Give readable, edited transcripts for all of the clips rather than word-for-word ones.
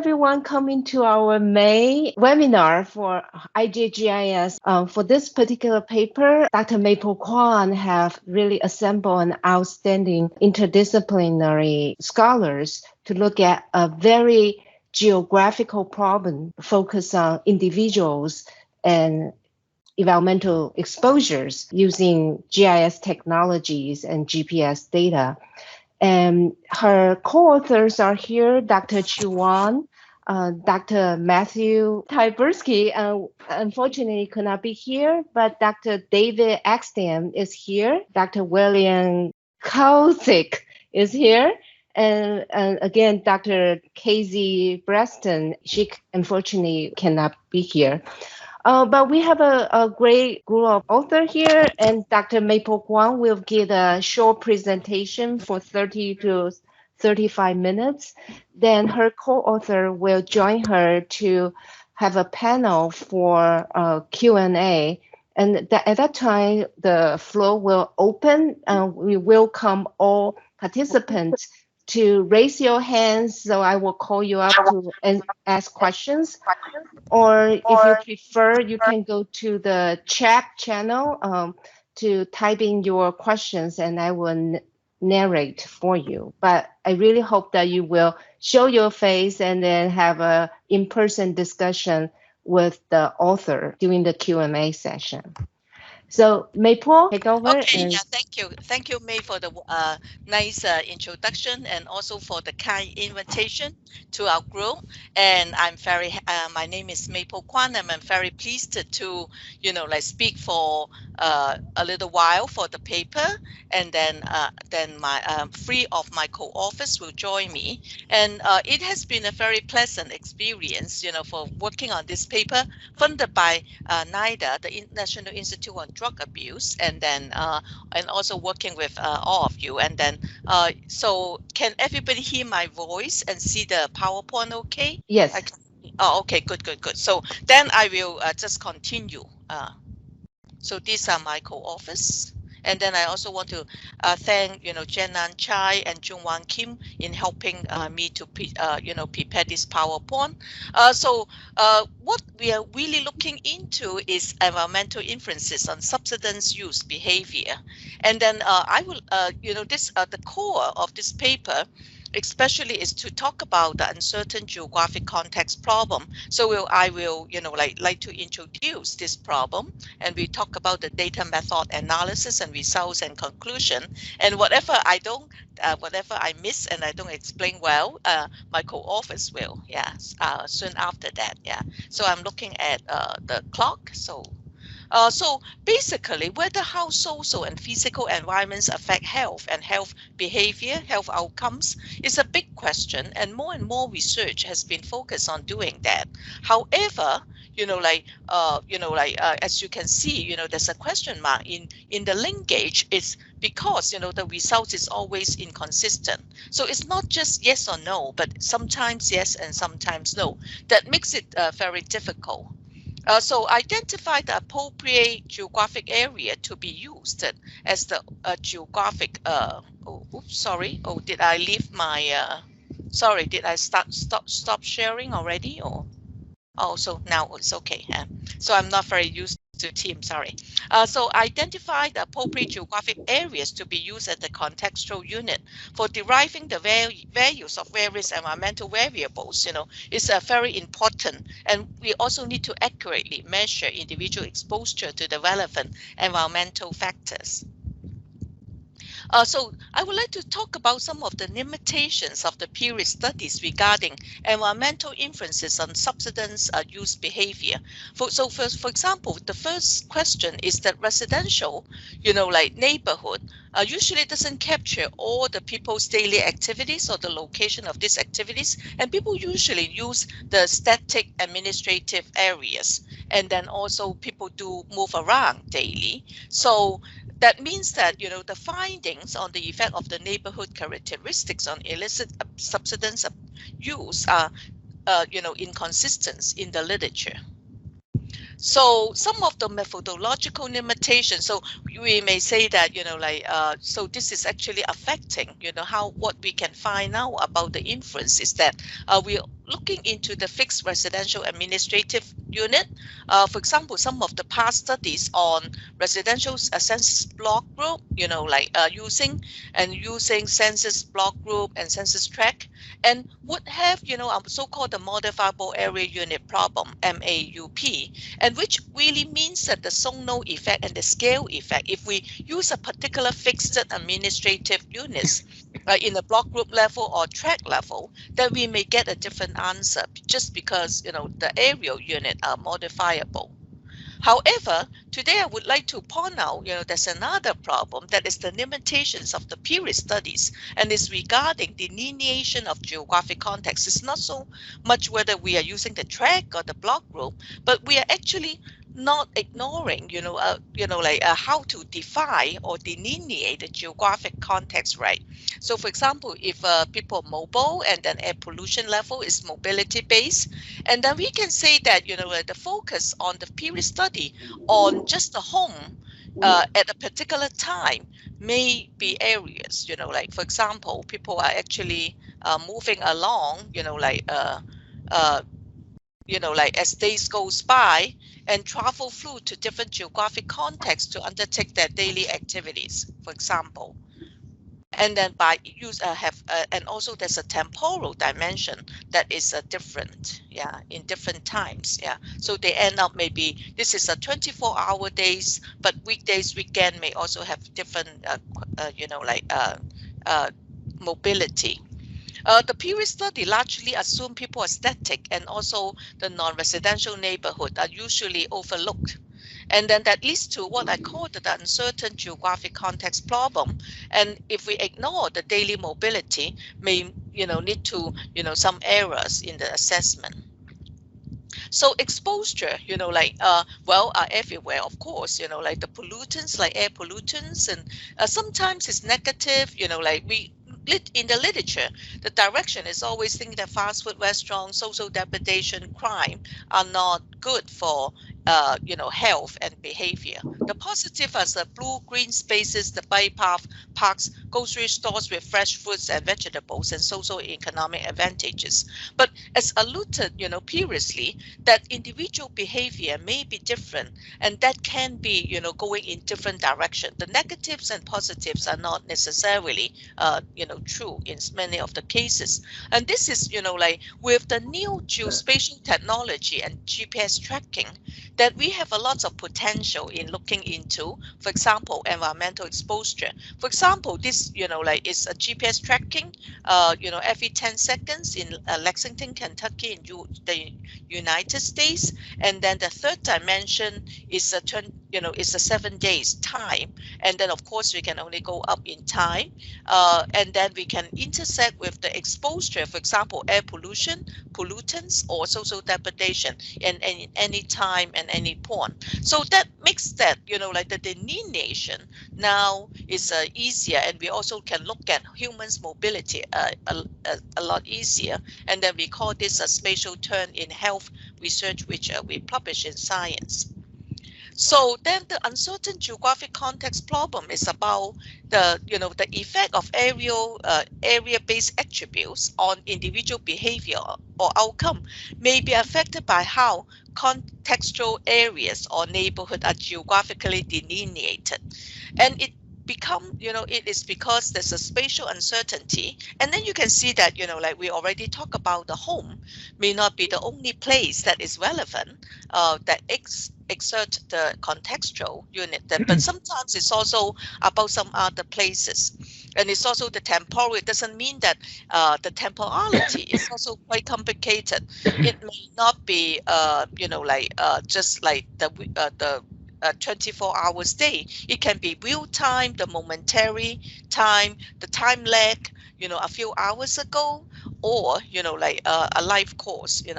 everyone coming to our May webinar for IJGIS. For this particular paper, Dr. Maple Kwan have really assembled an outstanding interdisciplinary scholars to look at a very geographical problem focused on individuals and environmental exposures using GIS technologies and GPS data. And her co-authors are here, Dr. Kwan, Dr. Matthew Tybersky, unfortunately could not be here, but Dr. David Axton is here. Dr. William Kauzik is here. And again, Dr. Casey Preston, she unfortunately cannot be here. But we have a great group of authors here, and Dr. Maple Kwan will give a short presentation for 30 to 35 minutes. Then her co-author will join her to have a panel for Q&A. And at that time, the floor will open, and we welcome all participants to raise your hands, so I will call you up to ask questions. Or if you prefer, you can go to the chat channel to type in your questions, and I will narrate for you. But I really hope that you will show your face and then have a in-person discussion with the author during the Q&A session. So Maple, take over. Okay, yeah, thank you, May, for the nice introduction and also for the kind invitation to our group. And I'm very, my name is Maple Kwan, and I'm very pleased to, speak for a little while for the paper, and then my three of my co-authors will join me. And it has been a very pleasant experience, for working on this paper funded by NIDA, the National Institute on Drug Abuse, and then and also working with all of you. And then so can everybody hear my voice and see the PowerPoint okay? Yes. Oh, okay, good. So then I will just continue. So these are my co-authors. And then I also want to thank, Jenan Chai and Jungwan Kim in helping me to, prepare this PowerPoint. So what we are really looking into is environmental inferences on subsidence use behavior. And then I will, the core of this paper especially is to talk about the uncertain geographic context problem. So I will, like to introduce this problem, and we talk about the data method analysis and results and conclusion. And whatever I miss and I don't explain well, my co-authors will, soon after that, So I'm looking at the clock, so. So basically, whether how social and physical environments affect health and health behavior, health outcomes is a big question, and more research has been focused on doing that. However, as you can see, there's a question mark in the linkage. Is because the result is always inconsistent. So it's not just yes or no, but sometimes yes and sometimes no. That makes it very difficult. So identify the appropriate geographic area to be used as the geographic. Did I leave my? Sorry, did I stop sharing already? Or so now it's okay. So I'm not very used to Teams. Sorry. So identify the appropriate geographic areas to be used as the contextual unit for deriving the values of various environmental variables. Is very important, and we also need to accurately measure individual exposure to the relevant environmental factors. So I would like to talk about some of the limitations of the period studies regarding environmental influences on subsidence use behavior. For example, the first question is that residential, neighborhood, usually doesn't capture all the people's daily activities or the location of these activities, and people usually use the static administrative areas, and then also people do move around daily. So that means that the findings on the effect of the neighborhood characteristics on illicit subsidence use are inconsistent in the literature. So some of the methodological limitations. So we may say that so this is actually affecting what we can find out about the inference is that we looking into the fixed residential administrative unit, for example, some of the past studies on residential census block group, like using census block group and census tract, and would have, a so-called the modifiable area unit problem, MAUP, and which really means that the zonal effect and the scale effect, if we use a particular fixed administrative units in the block group level or tract level, then we may get a different answer just because, the area unit are modifiable. However, today I would like to point out, there's another problem that is the limitations of the period studies, and is regarding delineation of geographic context. It's not so much whether we are using the tract or the block group, but we are actually not ignoring, how to define or delineate the geographic context, right? So, for example, if people are mobile and then air pollution level is mobility based, and then we can say that, the focus on the period study on just the home at a particular time may be areas, like, for example, people are actually moving along, as days goes by and travel through to different geographic contexts to undertake their daily activities, for example. And then by use and also there's a temporal dimension that is different, in different times, So they end up maybe this is a 24-hour days, but weekdays, weekend may also have different, mobility. The period study largely assume people are static, and also the non-residential neighborhood are usually overlooked. And then that leads to what I call the uncertain geographic context problem. And if we ignore the daily mobility, may lead to some errors in the assessment. So exposure, are everywhere, of course, like the pollutants, like air pollutants, and sometimes it's negative, in the literature, the direction is always thinking that fast food restaurants, social depredation, crime are not good for health and behavior. The positive are the blue green spaces, the bike path, parks, grocery stores with fresh fruits and vegetables, and social economic advantages. But as alluded, previously, that individual behavior may be different, and that can be, going in different direction. The negatives and positives are not necessarily, true in many of the cases. And this is, with the new geospatial technology and GPS tracking, that we have a lot of potential in looking into, for example, environmental exposure. For example, this, is a GPS tracking, every 10 seconds in Lexington, Kentucky, in the United States. And then the third dimension is is a 7 days time. And then, of course, we can only go up in time. And then we can intersect with the exposure, for example, air pollution, pollutants, or social depredation in any time and any point. So that makes that, the delineation now is easier, and we also can look at humans' mobility a lot easier. And then we call this a spatial turn in health research, which we publish in Science. So then the uncertain geographic context problem is about the effect of area-based attributes on individual behavior or outcome may be affected by how contextual areas or neighborhood are geographically delineated. And it is because there's a spatial uncertainty. And then you can see that, like we already talked about, the home may not be the only place that is relevant, that exert the contextual unit, but sometimes it's also about some other places. And it's also the temporal. It doesn't mean that the temporality is also quite complicated. It may not be, just like the 24 hours day. It can be real time, the momentary time, the time lag, a few hours ago, or, a life course, in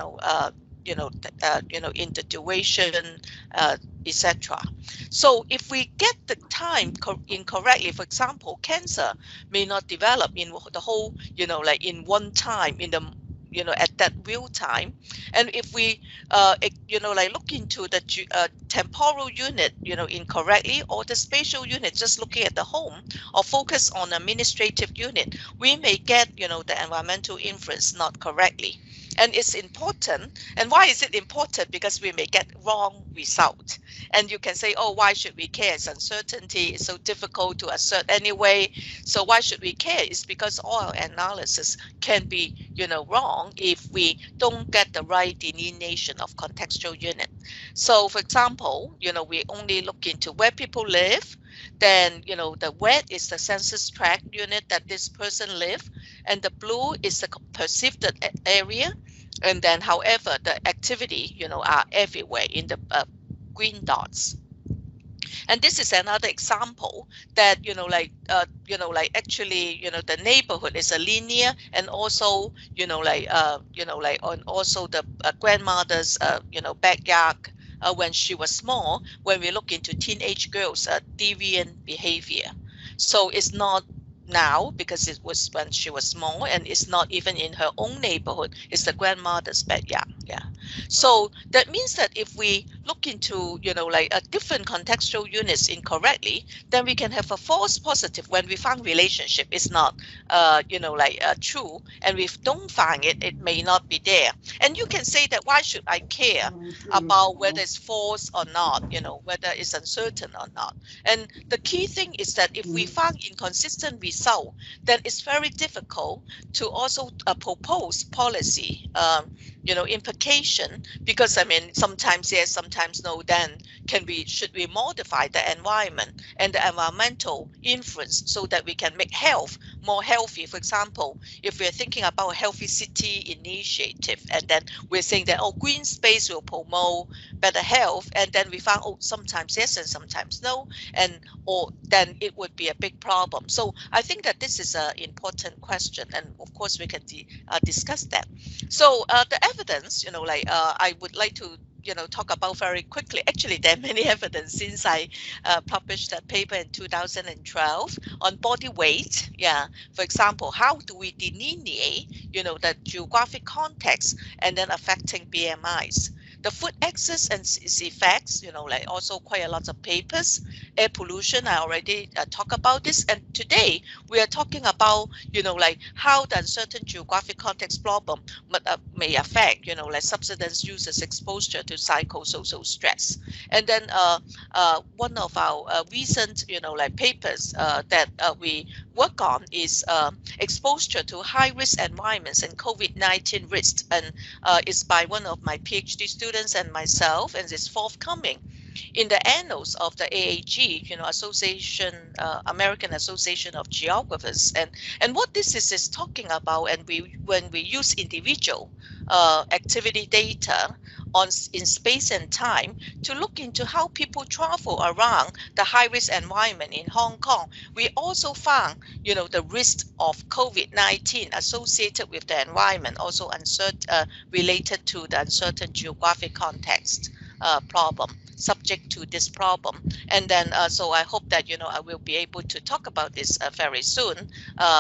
the duration, etc. So if we get the time incorrectly, for example, cancer may not develop in the whole, in one time, in the at that real time. And if we, look into the temporal unit, incorrectly, or the spatial unit, just looking at the home, or focus on administrative unit, we may get, the environmental influence not correctly. And it's important. And why is it important? Because we may get wrong result. And you can say, oh, why should we care? It's uncertainty. It's so difficult to assert anyway. So why should we care? It's because all our analysis can be, wrong if we don't get the right delineation of contextual unit. So for example, we only look into where people live. Then, the red is the census tract unit that this person live, and the blue is the perceived area. And then, however, the activity, are everywhere in the green dots. And this is another example that, actually, the neighborhood is a linear, and also, and also the grandmother's, backyard when she was small, when we look into teenage girls' deviant behavior. So it's not now because it was when she was small, and it's not even in her own neighborhood. It's the grandmother's backyard. Yeah. So that means that if we look into, a different contextual units incorrectly, then we can have a false positive when we find relationship is not, true, and we don't find it, it may not be there. And you can say that why should I care about whether it's false or not, whether it's uncertain or not. And the key thing is that if we find inconsistent result, then it's very difficult to also propose policy, implication, because sometimes yes, sometimes no. Then should we modify the environment and the environmental influence so that we can make health more healthy? For example, if we're thinking about a healthy city initiative, and then we're saying that green space will promote better health, and then we found sometimes yes and sometimes no, or then it would be a big problem. So I think that this is an important question, and of course we can discuss that. So the evidence, I would like to talk about very quickly. Actually, there are many evidence since I published that paper in 2012 on body weight. Yeah, for example, how do we delineate, the geographic context and then affecting BMIs? The food access and its effects, also quite a lot of papers. Air pollution, I already talked about this. And today we are talking about, how the uncertain geographic context problem may affect, substance users' exposure to psychosocial stress. And then one of our recent, papers that we work on is exposure to high-risk environments and COVID-19 risks, and it's by one of my PhD students and myself, and it's forthcoming in the annals of the AAG, Association, American Association of Geographers. And what this is talking about, and when we use individual activity data in space and time to look into how people travel around the high-risk environment in Hong Kong, we also found, the risk of COVID-19 associated with the environment, also related to the uncertain geographic context problem, subject to this problem. And then so I hope that I will be able to talk about this very soon,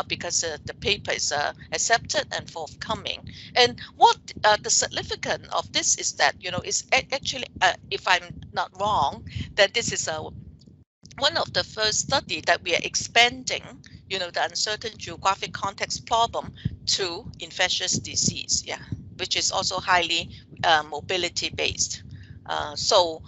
because the paper is accepted and forthcoming. And what the significance of this is that is actually, if I'm not wrong, that this is one of the first study that we are expanding the uncertain geographic context problem to infectious disease, which is also highly mobility based. So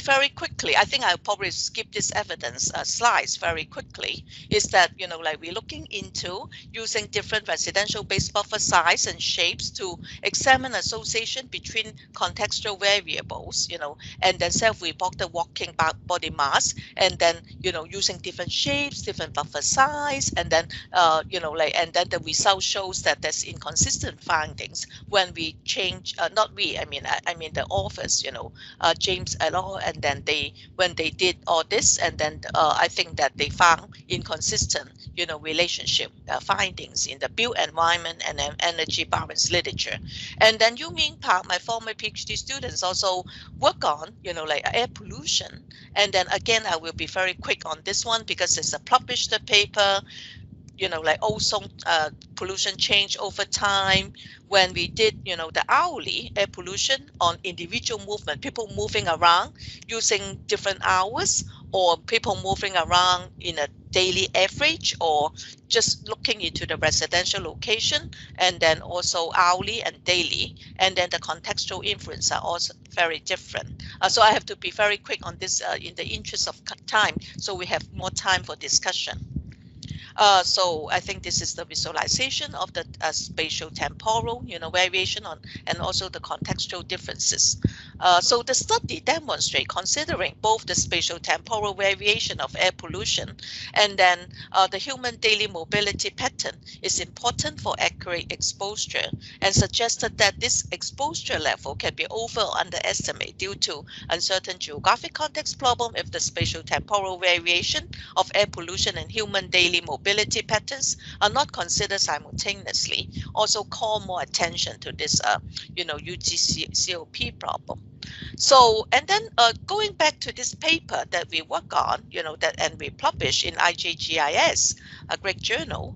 very quickly, I think I'll probably skip this evidence slides very quickly, is that, we're looking into using different residential-based buffer size and shapes to examine association between contextual variables, and then self-reported walking body mass, and then, using different shapes, different buffer size, and then, and then the result shows that there's inconsistent findings when we change, not we, I mean the authors, James et al. And then when they did all this, and then I think that they found inconsistent, relationship findings in the built environment and energy balance literature. And then Yu Ming Park, my former PhD students, also work on, air pollution. And then again, I will be very quick on this one because it's a published paper. Ozone pollution change over time. When we did, the hourly air pollution on individual movement, people moving around using different hours, or people moving around in a daily average, or just looking into the residential location, and then also hourly and daily, and then the contextual inference are also very different. So I have to be very quick on this in the interest of time, so we have more time for discussion. So I think this is the visualization of the spatial temporal, variation on, and also the contextual differences. So the study demonstrates, considering both the spatial temporal variation of air pollution and then the human daily mobility pattern is important for accurate exposure, and suggested that this exposure level can be over or underestimated due to uncertain geographic context problem if the spatial temporal variation of air pollution and human daily mobility patterns are not considered simultaneously. Also call more attention to this, UGCOP problem. So, and then going back to this paper that we work on, and we publish in IJGIS, a great journal,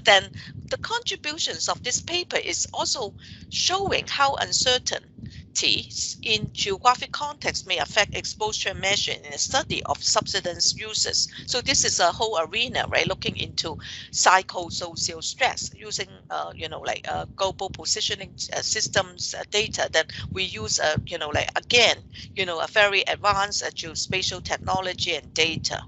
then the contributions of this paper is also showing how uncertainties in geographic context may affect exposure measure in a study of subsidence uses. So this is a whole arena, right, looking into psychosocial stress using, global positioning systems data that we use, again, a very advanced geospatial technology and data.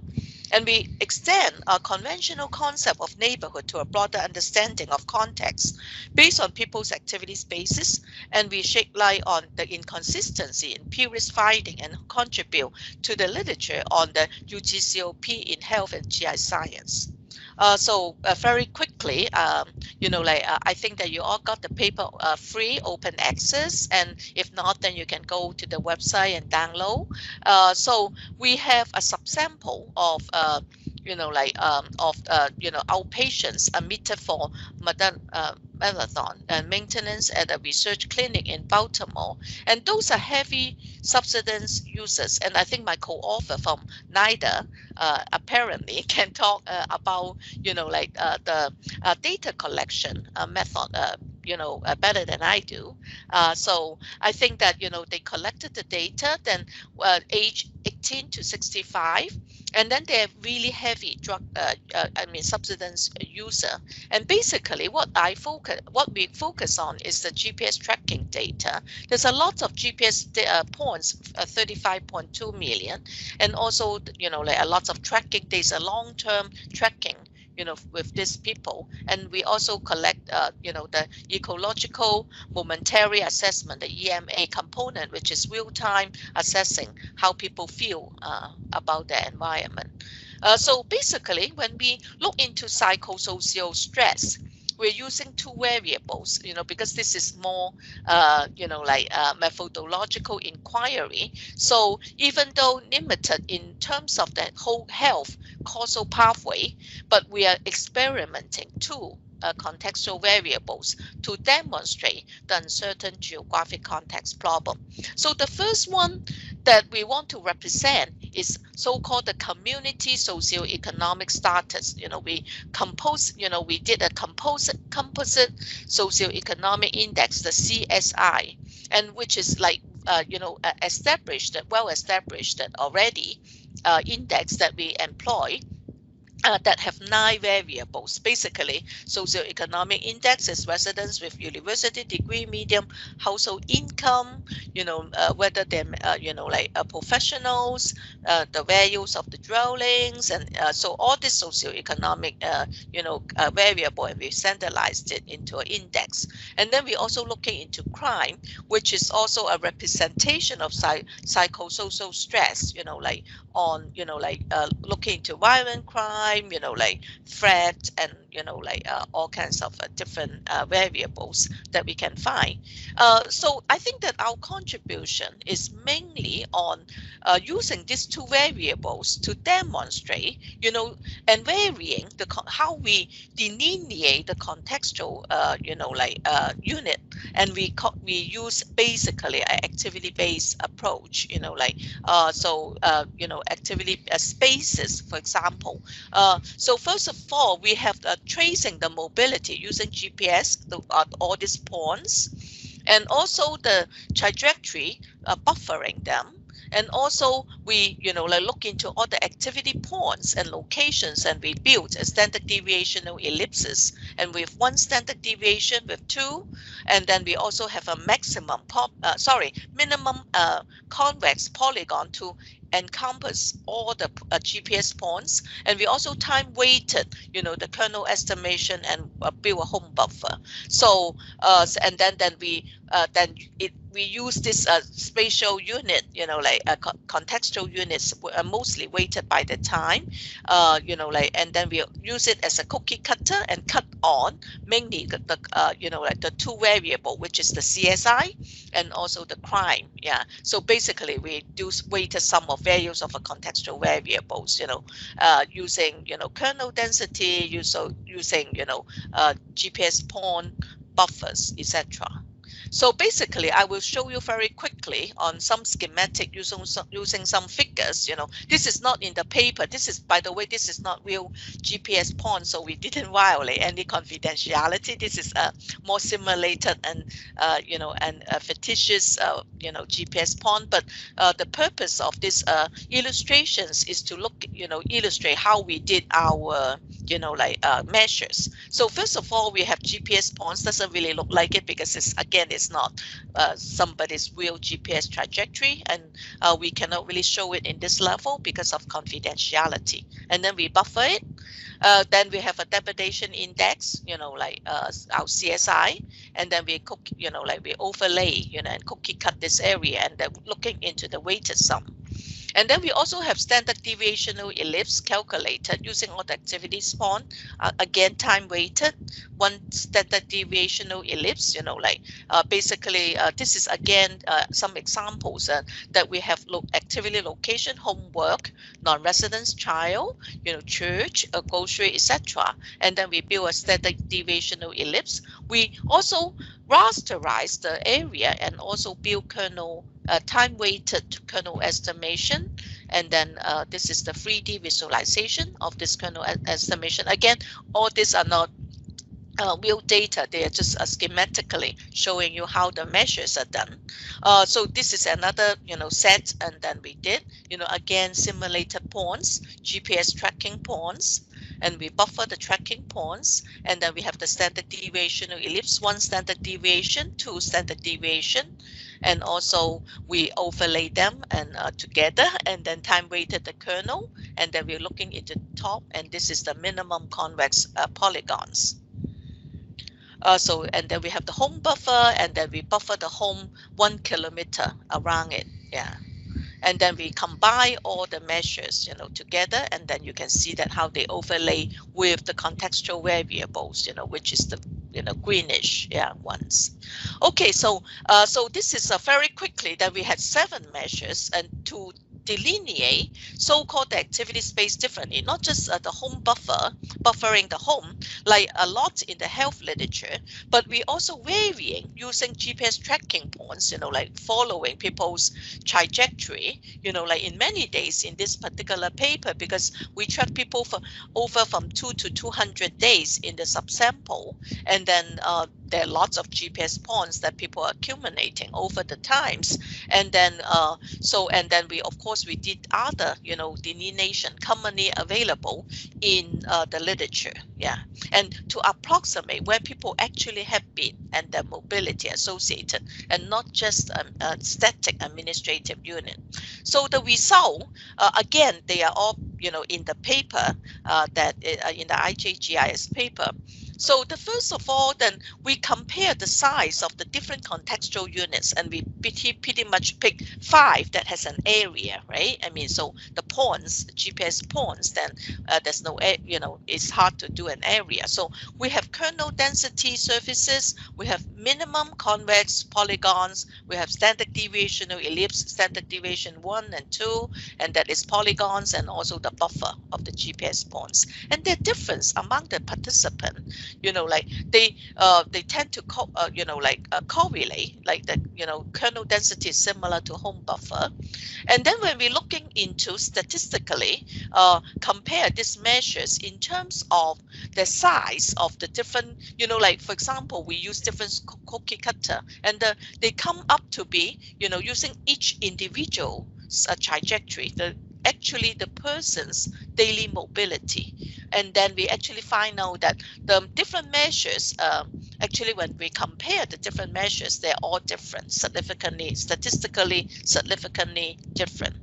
And we extend a conventional concept of neighborhood to a broader understanding of context based on people's activity spaces, and we shed light on the inconsistency in Peary's finding and contribute to the literature on the UGCOP in health and GI science. So very quickly, I think that you all got the paper free, open access, and if not, then you can go to the website and download. So we have a subsample of outpatients admitted for marathon and maintenance at a research clinic in Baltimore, and those are heavy substance users. And I think my co-author from NIDA apparently can talk about the data collection method better than I do. So I think that they collected the data, then age 18 to 65, and then they're really heavy drug substance user. And basically what we focus on is the GPS tracking data. There's a lot of GPS points, 35.2 million, and also a lot of tracking. There's a long-term tracking with these people, and we also collect the ecological momentary assessment, the EMA component, which is real-time assessing how people feel about their environment. So basically, when we look into psychosocial stress, we're using two variables, because this is more, methodological inquiry. So even though limited in terms of the whole health causal pathway, but we are experimenting two contextual variables to demonstrate the uncertain geographic context problem. So the first one that we want to represent is so-called the community socioeconomic status. We did a composite socioeconomic index, the CSI, and which is well-established already index that we employ. That have 9 variables. Basically, socioeconomic index is residents with university degree, medium household income, whether they're, professionals, the values of the dwellings, and so all this socioeconomic, variable, and we standardized it into an index. And then we also looking into crime, which is also a representation of psychosocial stress, looking into violent crime, threat, and all kinds of different variables that we can find. So I think that our contribution is mainly on using these two variables to demonstrate, and varying how we delineate the contextual, unit, and we use basically an activity-based approach, activity spaces, for example. So first of all, we have tracing the mobility using GPS, all these points, and also the trajectory, buffering them, And also we, like look into all the activity points and locations, and we build a standard deviational ellipses, and with one standard deviation with two, and then we also have a minimum convex polygon to encompass all the GPS points, and we also time weighted, the kernel estimation, and build a home buffer. So and then we use this spatial unit, like contextual units, mostly weighted by the time, and then we use it as a cookie cutter and cut on mainly the two variable, which is the CSI and also the crime. Yeah. So basically, we do weighted sum of values of a contextual variables, using kernel density, using GPS point buffers, etc. So basically, I will show you very quickly on some schematic using some figures. This is not in the paper. This is, by the way, this is not real GPS point, so we didn't violate any confidentiality. This is a more simulated and fictitious GPS point. But the purpose of this illustrations is to illustrate how we did our measures. So first of all, we have GPS points. Doesn't really look like it because it's not somebody's real GPS trajectory, and we cannot really show it in this level because of confidentiality. And then we buffer it. Then we have a depredation index, our CSI, and then we we overlay, and cookie cut this area, and then looking into the weighted sum. And then we also have standard deviational ellipse calculated using all the activities point. Again, time weighted, one standard deviational ellipse, basically this is again some examples that we have activity location, homework, non-residence child, church, grocery, etc. And then we build a standard deviational ellipse. We also rasterize the area and also build kernel time-weighted kernel estimation, and then this is the 3D visualization of this kernel estimation. Again, all these are not real data. They are just schematically showing you how the measures are done. So this is another set, and then we did again simulated points, GPS tracking points, and we buffer the tracking points, and then we have the standard deviational ellipse, one standard deviation, two standard deviation, and also we overlay them and together, and then time weighted the kernel, and then we're looking into the top, and this is the minimum convex polygons. And then we have the home buffer, and then we buffer the home 1 kilometer around it. Yeah. And then we combine all the measures, together, and then you can see that how they overlay with the contextual variables, which is the greenish, ones. Okay, so this is very quickly that we had 7 measures, and to delineate so-called the activity space differently, not just the home buffering the home, like a lot in the health literature, but we also varying using GPS tracking points, like following people's trajectory, like in many days in this particular paper, because we track people for over from 2 to 200 days in the subsample, and then there are lots of GPS points that people are accumulating over the times, and then and then we, of course, we did other delineation commonly available in the literature, and to approximate where people actually have been and their mobility associated, and not just a static administrative unit. So the result, again, they are all in the paper that in the IJGIS paper. So the first of all, then we compare the size of the different contextual units, and we pretty much pick 5 that has an area, right? I mean, so the points, GPS points, then there's no, it's hard to do an area. So we have kernel density surfaces, we have minimum convex polygons, we have standard deviational ellipse, standard deviation 1 and 2, and that is polygons, and also the buffer of the GPS points. And the difference among the participants, like they tend to correlate, like the kernel density is similar to home buffer. And then when we're looking into statistically compare these measures in terms of the size of the different, like for example, we use different cookie cutter, and they come up to be using each individual trajectory, actually the person's daily mobility. And then we actually find out that the different measures, actually when we compare the different measures, they're all different, statistically significantly different.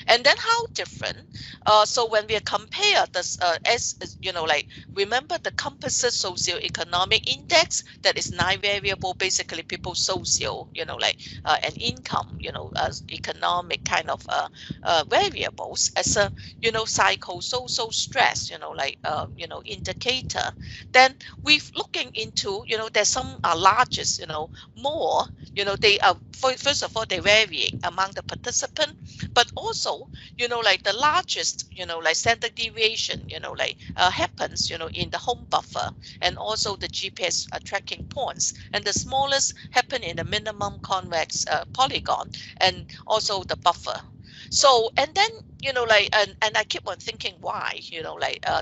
And then how different? So when we compare this, remember the composite socioeconomic index, that is 9 variable, basically people's social, and income, economic kind of variables as a, psychosocial stress, indicator. Then we're looking into, there's some are largest, more, they are, first of all, they vary among the participant, but also, the largest, standard deviation, happens, in the home buffer and also the GPS tracking points, and the smallest happen in the minimum convex polygon and also the buffer. So, and then, and I keep on thinking why,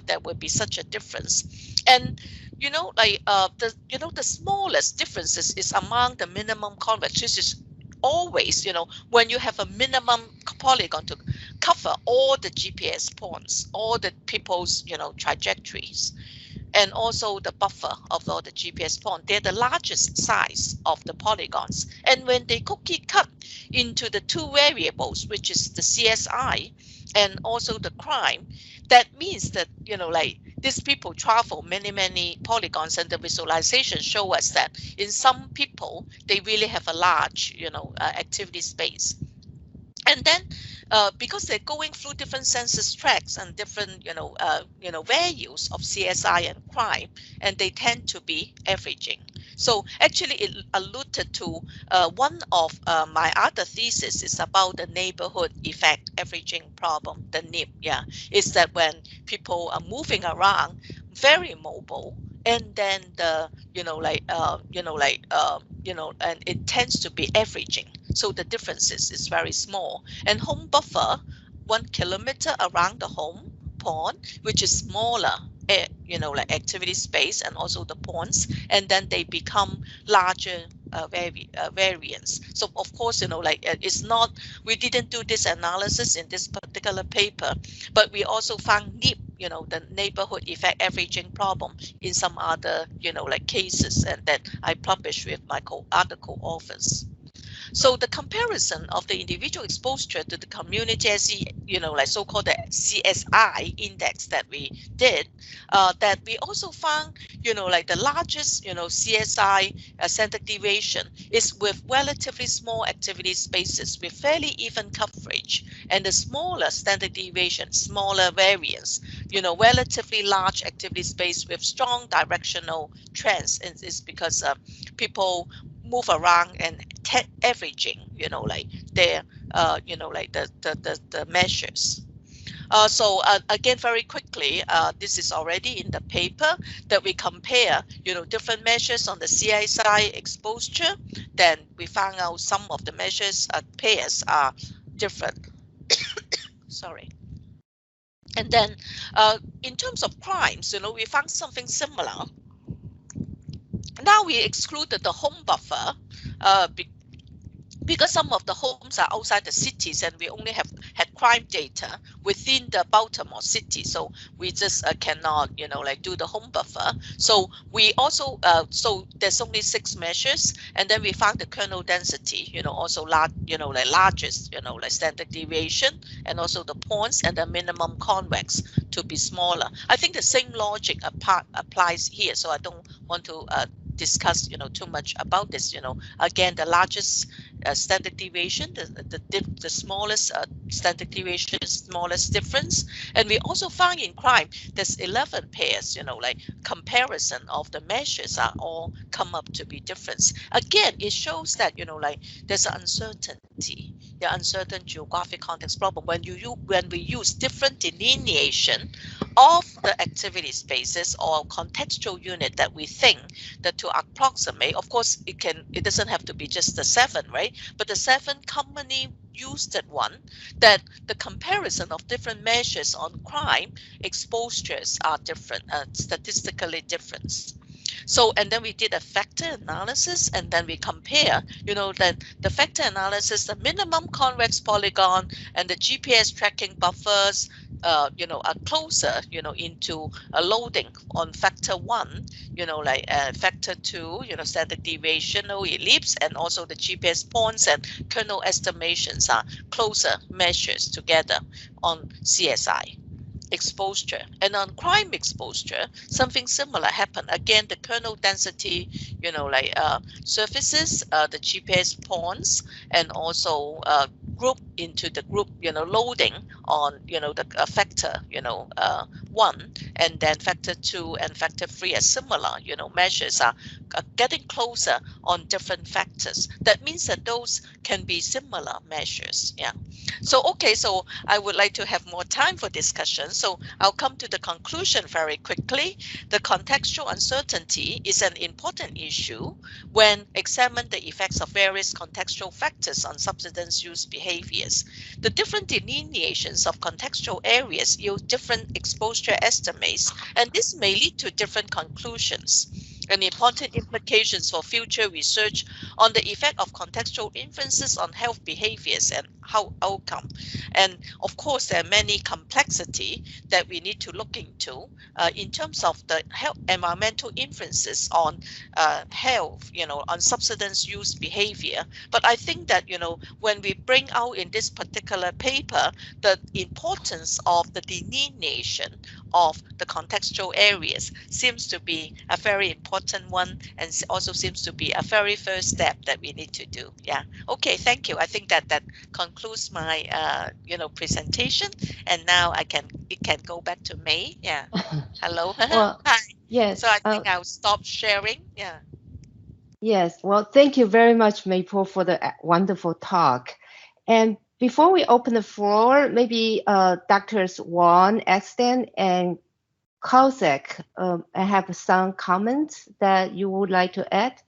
there would be such a difference. And the smallest differences is among the minimum convex, which is always, when you have a minimum polygon to cover all the GPS points, all the people's, trajectories, and also the buffer of all the GPS points, they're the largest size of the polygons. And when they cookie cut into the two variables, which is the CSI and also the crime, that means that, these people travel many polygons, and the visualization show us that in some people, they really have a large, activity space. And then because they're going through different census tracts and different, values of CSI and crime, and they tend to be averaging. So actually it alluded to one of my other thesis is about the neighborhood effect averaging problem, the NIP. Yeah, is that when people are moving around, very mobile, and then the, and it tends to be averaging. So the differences is very small. And home buffer, 1 kilometer around the home point, which is smaller, activity space and also the points, and then they become larger variance. So of course, it's not, we didn't do this analysis in this particular paper, but we also found NIP, the neighborhood effect averaging problem in some other, cases, and that I published with my other co-authors. So the comparison of the individual exposure to the community SE, so-called the CSI index that we did, that we also found, the largest, CSI standard deviation is with relatively small activity spaces with fairly even coverage, and the smaller standard deviation, smaller variance, relatively large activity space with strong directional trends, and it's because people move around and averaging, their, the measures. So again, very quickly, this is already in the paper that we compare, different measures on the CSI exposure. Then we found out some of the measures pairs are different. Sorry. And then in terms of crimes, we found something similar. Now we excluded the home buffer because some of the homes are outside the cities, and we only have had crime data within the Baltimore city. So we just cannot, do the home buffer. So we also, so there's only 6 measures, and then we found the kernel density, also large, largest, standard deviation, and also the points and the minimum convex to be smaller. I think the same logic applies here, so I don't want to discuss, too much about this. Again, the largest standard deviation, the smallest standard deviation, smallest difference. And we also found in crime there's 11 pairs, comparison of the measures are all come up to be different. Again, it shows that, there's an uncertainty, the uncertain geographic context problem when we use different delineation of the activity spaces or contextual unit that we think that to approximate. Of course, it doesn't have to be just the 7, right? But the 7 commonly used one, that the comparison of different measures on crime exposures are different, statistically different. So, and then we did a factor analysis, and then we compare, that the factor analysis, the minimum convex polygon and the GPS tracking buffers, are closer, into a loading on factor 1, like factor 2, standard deviational ellipse, and also the GPS points and kernel estimations are closer measures together on CSI exposure. And on crime exposure, something similar happened. Again, the kernel density, surfaces, the GPS points, and also group into the group, loading on, the factor, 1, and then factor 2 and factor 3 are similar, measures are getting closer on different factors. That means that those can be similar measures. Yeah. So, okay, so I would like to have more time for discussion. So I'll come to the conclusion very quickly. The contextual uncertainty is an important issue when examine the effects of various contextual factors on subsidence use behaviors. The different delineations of contextual areas yield different exposure estimates, and this may lead to different conclusions and important implications for future research on the effect of contextual inferences on health behaviors and health outcome. And of course, there are many complexity that we need to look into in terms of the health environmental inferences on health, on subsidence use behavior. But I think that, when we bring out in this particular paper, the importance of the delineation of the contextual areas seems to be a very important one, and also seems to be a very first step that we need to do. Yeah. Okay. Thank you. I think that concludes my presentation, and now it can go back to May. Yeah. Hello. Well, Hi. yes. So I think I'll stop sharing. Yeah. Yes. Well, thank you very much, Maple, for the wonderful talk. And before we open the floor, maybe Doctors Kwan, Exton, and Kozak have some comments that you would like to add?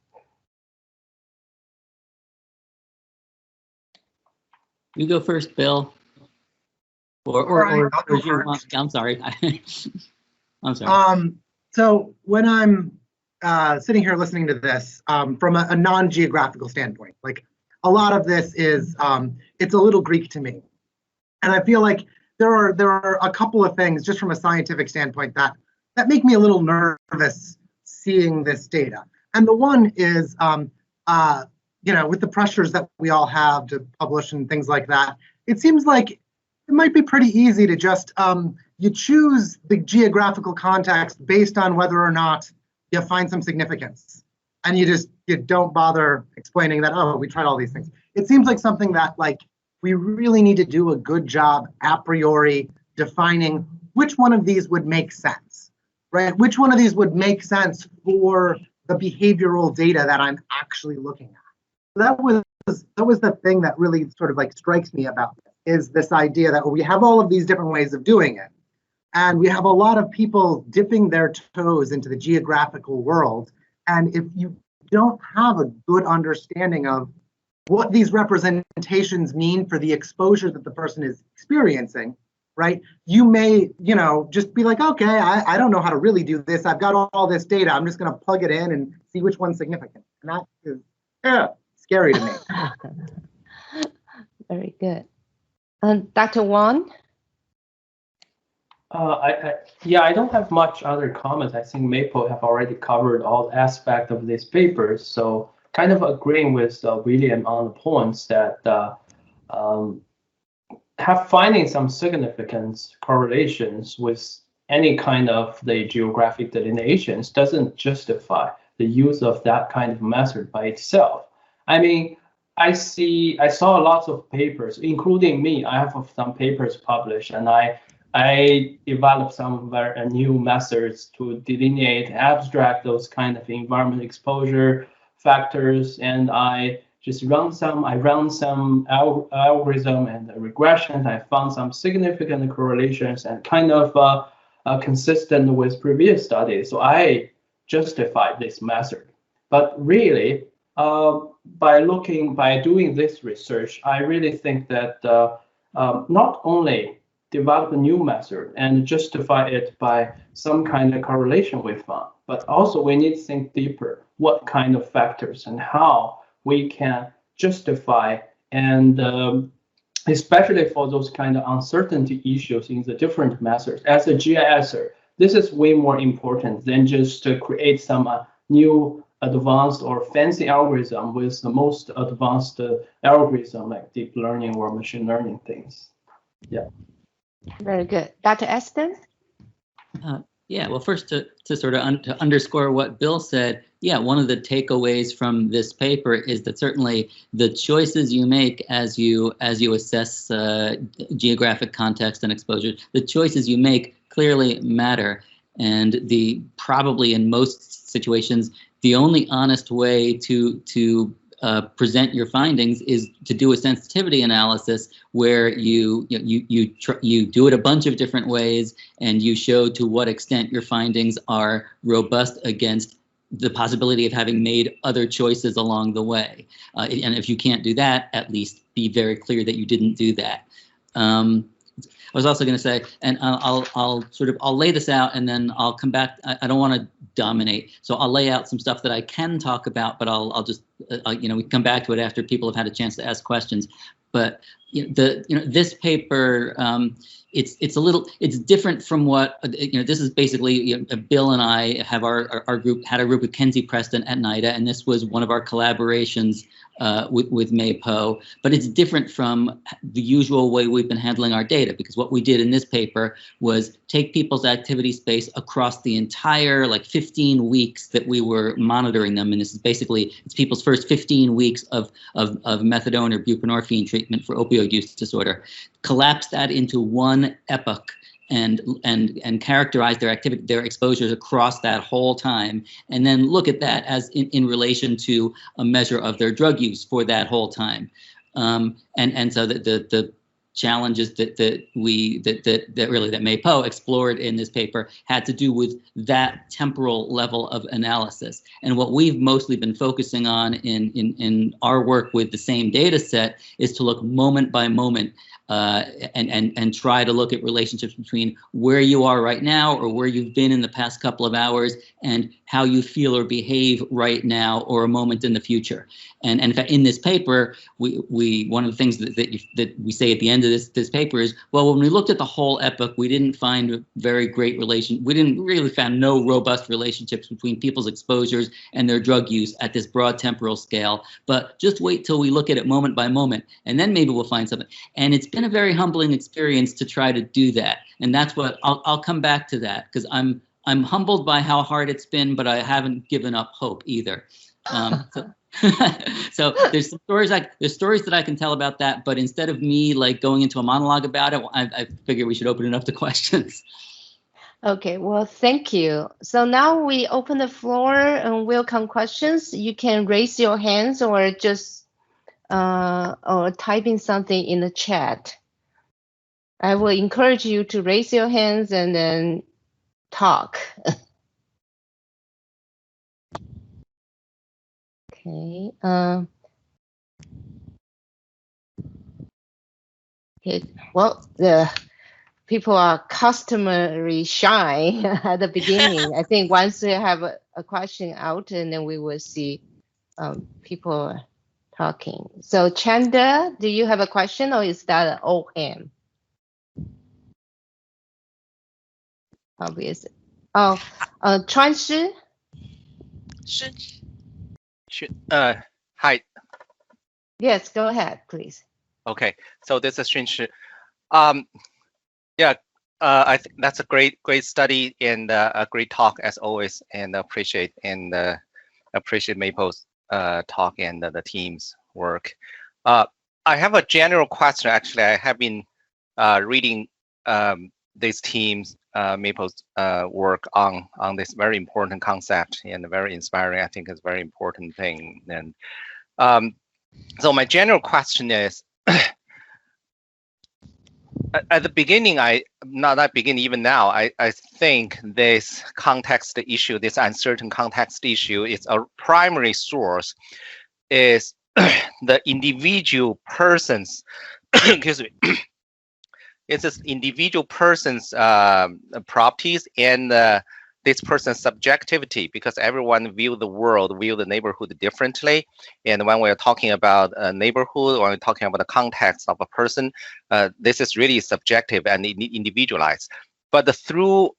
You go first, Bill. Or you want, I'm sorry. I'm sorry. So when I'm sitting here listening to this from a non-geographical standpoint, like a lot of this is, it's a little Greek to me. And I feel like there are a couple of things just from a scientific standpoint that make me a little nervous seeing this data. And the one is, with the pressures that we all have to publish and things like that, it seems like it might be pretty easy to just, you choose the geographical context based on whether or not you find some significance. And you don't bother explaining that, oh, we tried all these things. It seems like something that we really need to do a good job a priori defining which one of these would make sense, right? Which one of these would make sense for the behavioral data that I'm actually looking at. That was the thing that really sort of strikes me about this, is this idea that we have all of these different ways of doing it. And we have a lot of people dipping their toes into the geographical world. And if you don't have a good understanding of what these representations mean for the exposure that the person is experiencing, right? You may, just be like, okay, I don't know how to really do this. I've got all this data. I'm just going to plug it in and see which one's significant. And that is scary to me. Very good. Dr. Kwan? I don't have much other comments. I think Maple have already covered all aspects of this paper. So kind of agreeing with William on the points that have finding some significant correlations with any kind of the geographic delineations doesn't justify the use of that kind of method by itself. I mean, I saw lots of papers, including me. I have some papers published, and I developed some very new methods to delineate, abstract those kind of environment exposure factors, and I just ran some algorithm and regressions. I found some significant correlations and kind of consistent with previous studies. So I justified this method. But really, by doing this research, I really think that not only develop a new method and justify it by some kind of correlation we found, but also we need to think deeper what kind of factors and how we can justify, and especially for those kind of uncertainty issues in the different methods. As a GISer, this is way more important than just to create some new advanced or fancy algorithm with the most advanced algorithm like deep learning or machine learning things. Yeah. Very good. Dr. Aston? Yeah, well, first to sort of to underscore what Bill said, yeah, one of the takeaways from this paper is that certainly the choices you make as you assess geographic context and exposure, the choices you make clearly matter. And probably in most situations, the only honest way to present your findings is to do a sensitivity analysis where you do it a bunch of different ways and you show to what extent your findings are robust against the possibility of having made other choices along the way. And if you can't do that, at least be very clear that you didn't do that. I was also going to say, and I'll lay this out and then I'll come back. I don't want to dominate, so I'll lay out some stuff that I can talk about, but I'll just we can come back to it after people have had a chance to ask questions. But this paper, it's different from what this is basically. Bill and I have our group had a group with Kenzie Preston at NIDA, and this was one of our collaborations with MAPO, but it's different from the usual way we've been handling our data, because what we did in this paper was take people's activity space across the entire 15 weeks that we were monitoring them, and this is basically it's people's first 15 weeks of methadone or buprenorphine treatment for opioid use disorder, collapse that into one epoch and characterize their activity, their exposures across that whole time, and then look at that as in relation to a measure of their drug use for that whole time. And so the challenges that MAPO explored in this paper had to do with that temporal level of analysis. And what we've mostly been focusing on in our work with the same data set is to look moment by moment and try to look at relationships between where you are right now or where you've been in the past couple of hours and how you feel or behave right now or a moment in the future. And in fact, in this paper, we one of the things that we say at the end of this paper is, well, when we looked at the whole epoch, we didn't find a very great relation. We didn't really find no robust relationships between people's exposures and their drug use at this broad temporal scale. But just wait till we look at it moment by moment, and then maybe we'll find something. And it's been a very humbling experience to try to do that. And that's what I'll come back to that, because I'm humbled by how hard it's been, but I haven't given up hope either. So there's some stories that I can tell about that, but instead of me going into a monologue about it, I figure we should open it up to questions. Okay, well, thank you. So now we open the floor and welcome questions. You can raise your hands or just or type in something in the chat. I will encourage you to raise your hands and then talk. Okay. Okay. Well, the people are customary shy at the beginning. I think once we have a question out, and then we will see people talking. So Chanda, do you have a question, or is that an old hand? Obvious. Oh, Chuan Shi? Hi. Yes, go ahead, please. Okay, so this is Xun Shi. Yeah, I think that's a great study and a great talk as always, and appreciate Maple's talk and the team's work. I have a general question. Actually, I have been reading this team's Maple's work on this very important concept and very inspiring. I think it's a very important thing. And so my general question is, at the beginning, even now, I think this context issue, this uncertain context issue, its a primary source is the individual person's, excuse me, it's this individual person's properties and this person's subjectivity, because everyone view the world, view the neighborhood differently. And when we're talking about a neighborhood, or we're talking about the context of a person, this is really subjective and individualized. But through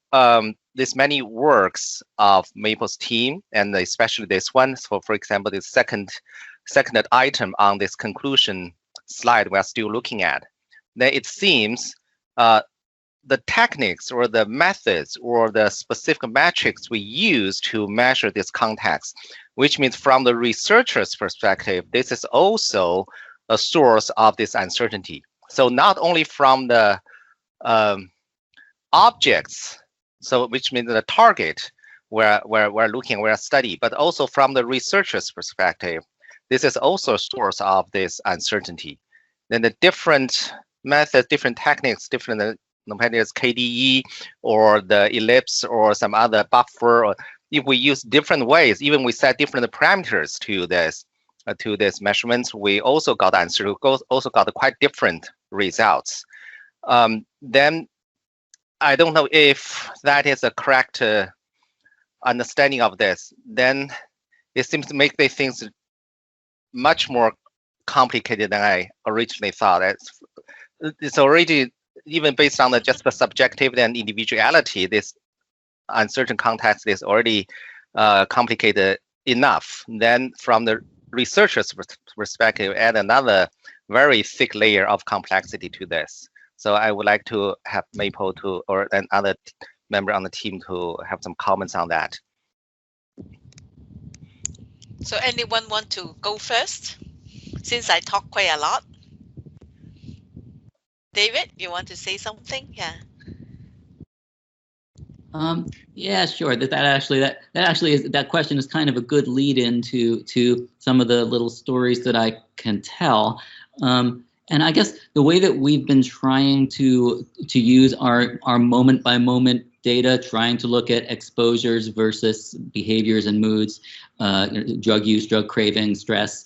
these many works of Maple's team, and especially this one, so for example, the second item on this conclusion slide we're still looking at, then it seems the techniques or the methods or the specific metrics we use to measure this context, which means from the researcher's perspective, this is also a source of this uncertainty. So not only from the objects, so which means the target where we're looking, we're studying, but also from the researcher's perspective, this is also a source of this uncertainty. Then the different methods, different techniques, different, no matter it's KDE or the ellipse or some other buffer, or if we use different ways, even we set different parameters to this measurements, we also got answer, also got quite different results. Then I don't know if that is a correct understanding of this. Then it seems to make the things much more complicated than I originally thought. It's already, even based on just the subjectivity and individuality, this uncertain context is already complicated enough. Then from the researcher's perspective, add another very thick layer of complexity to this. So I would like to have Maple to, or another member on the team to have some comments on that. So anyone want to go first? Since I talk quite a lot. David, you want to say something? Yeah. Yeah, sure. That question is kind of a good lead into some of the little stories that I can tell. And I guess the way that we've been trying to use our moment by moment data, trying to look at exposures versus behaviors and moods, drug use, drug craving, stress.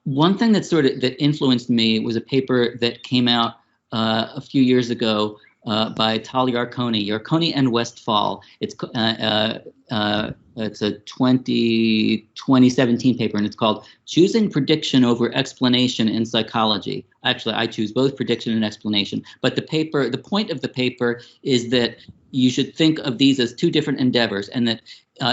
One thing that influenced me was a paper that came out a few years ago by Tali Yarkoni and Westphal. It's a 2017 paper, and it's called Choosing Prediction Over Explanation in Psychology. Actually, I choose both prediction and explanation. But the point of the paper is that you should think of these as two different endeavors, and that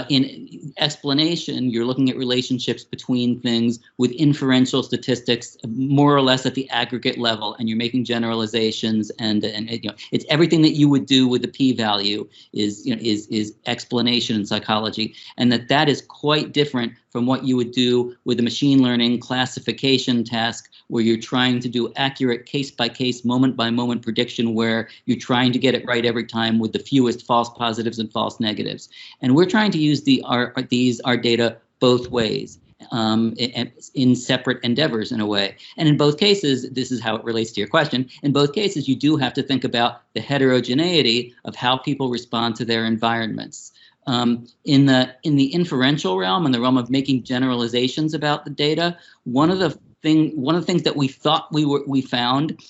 in explanation, you're looking at relationships between things with inferential statistics, more or less at the aggregate level, and you're making generalizations, and it's everything that you would do with the p-value is explanation in psychology, and that is quite different from what you would do with a machine learning classification task, where you're trying to do accurate case-by-case, moment-by-moment prediction, where you're trying to get it right every time with the fewest false positives and false negatives. And we're trying to use our data both ways, in separate endeavors in a way. And in both cases, this is how it relates to your question, in both cases, you do have to think about the heterogeneity of how people respond to their environments. In the inferential realm, in the realm of making generalizations about the data, one of the things that we thought we found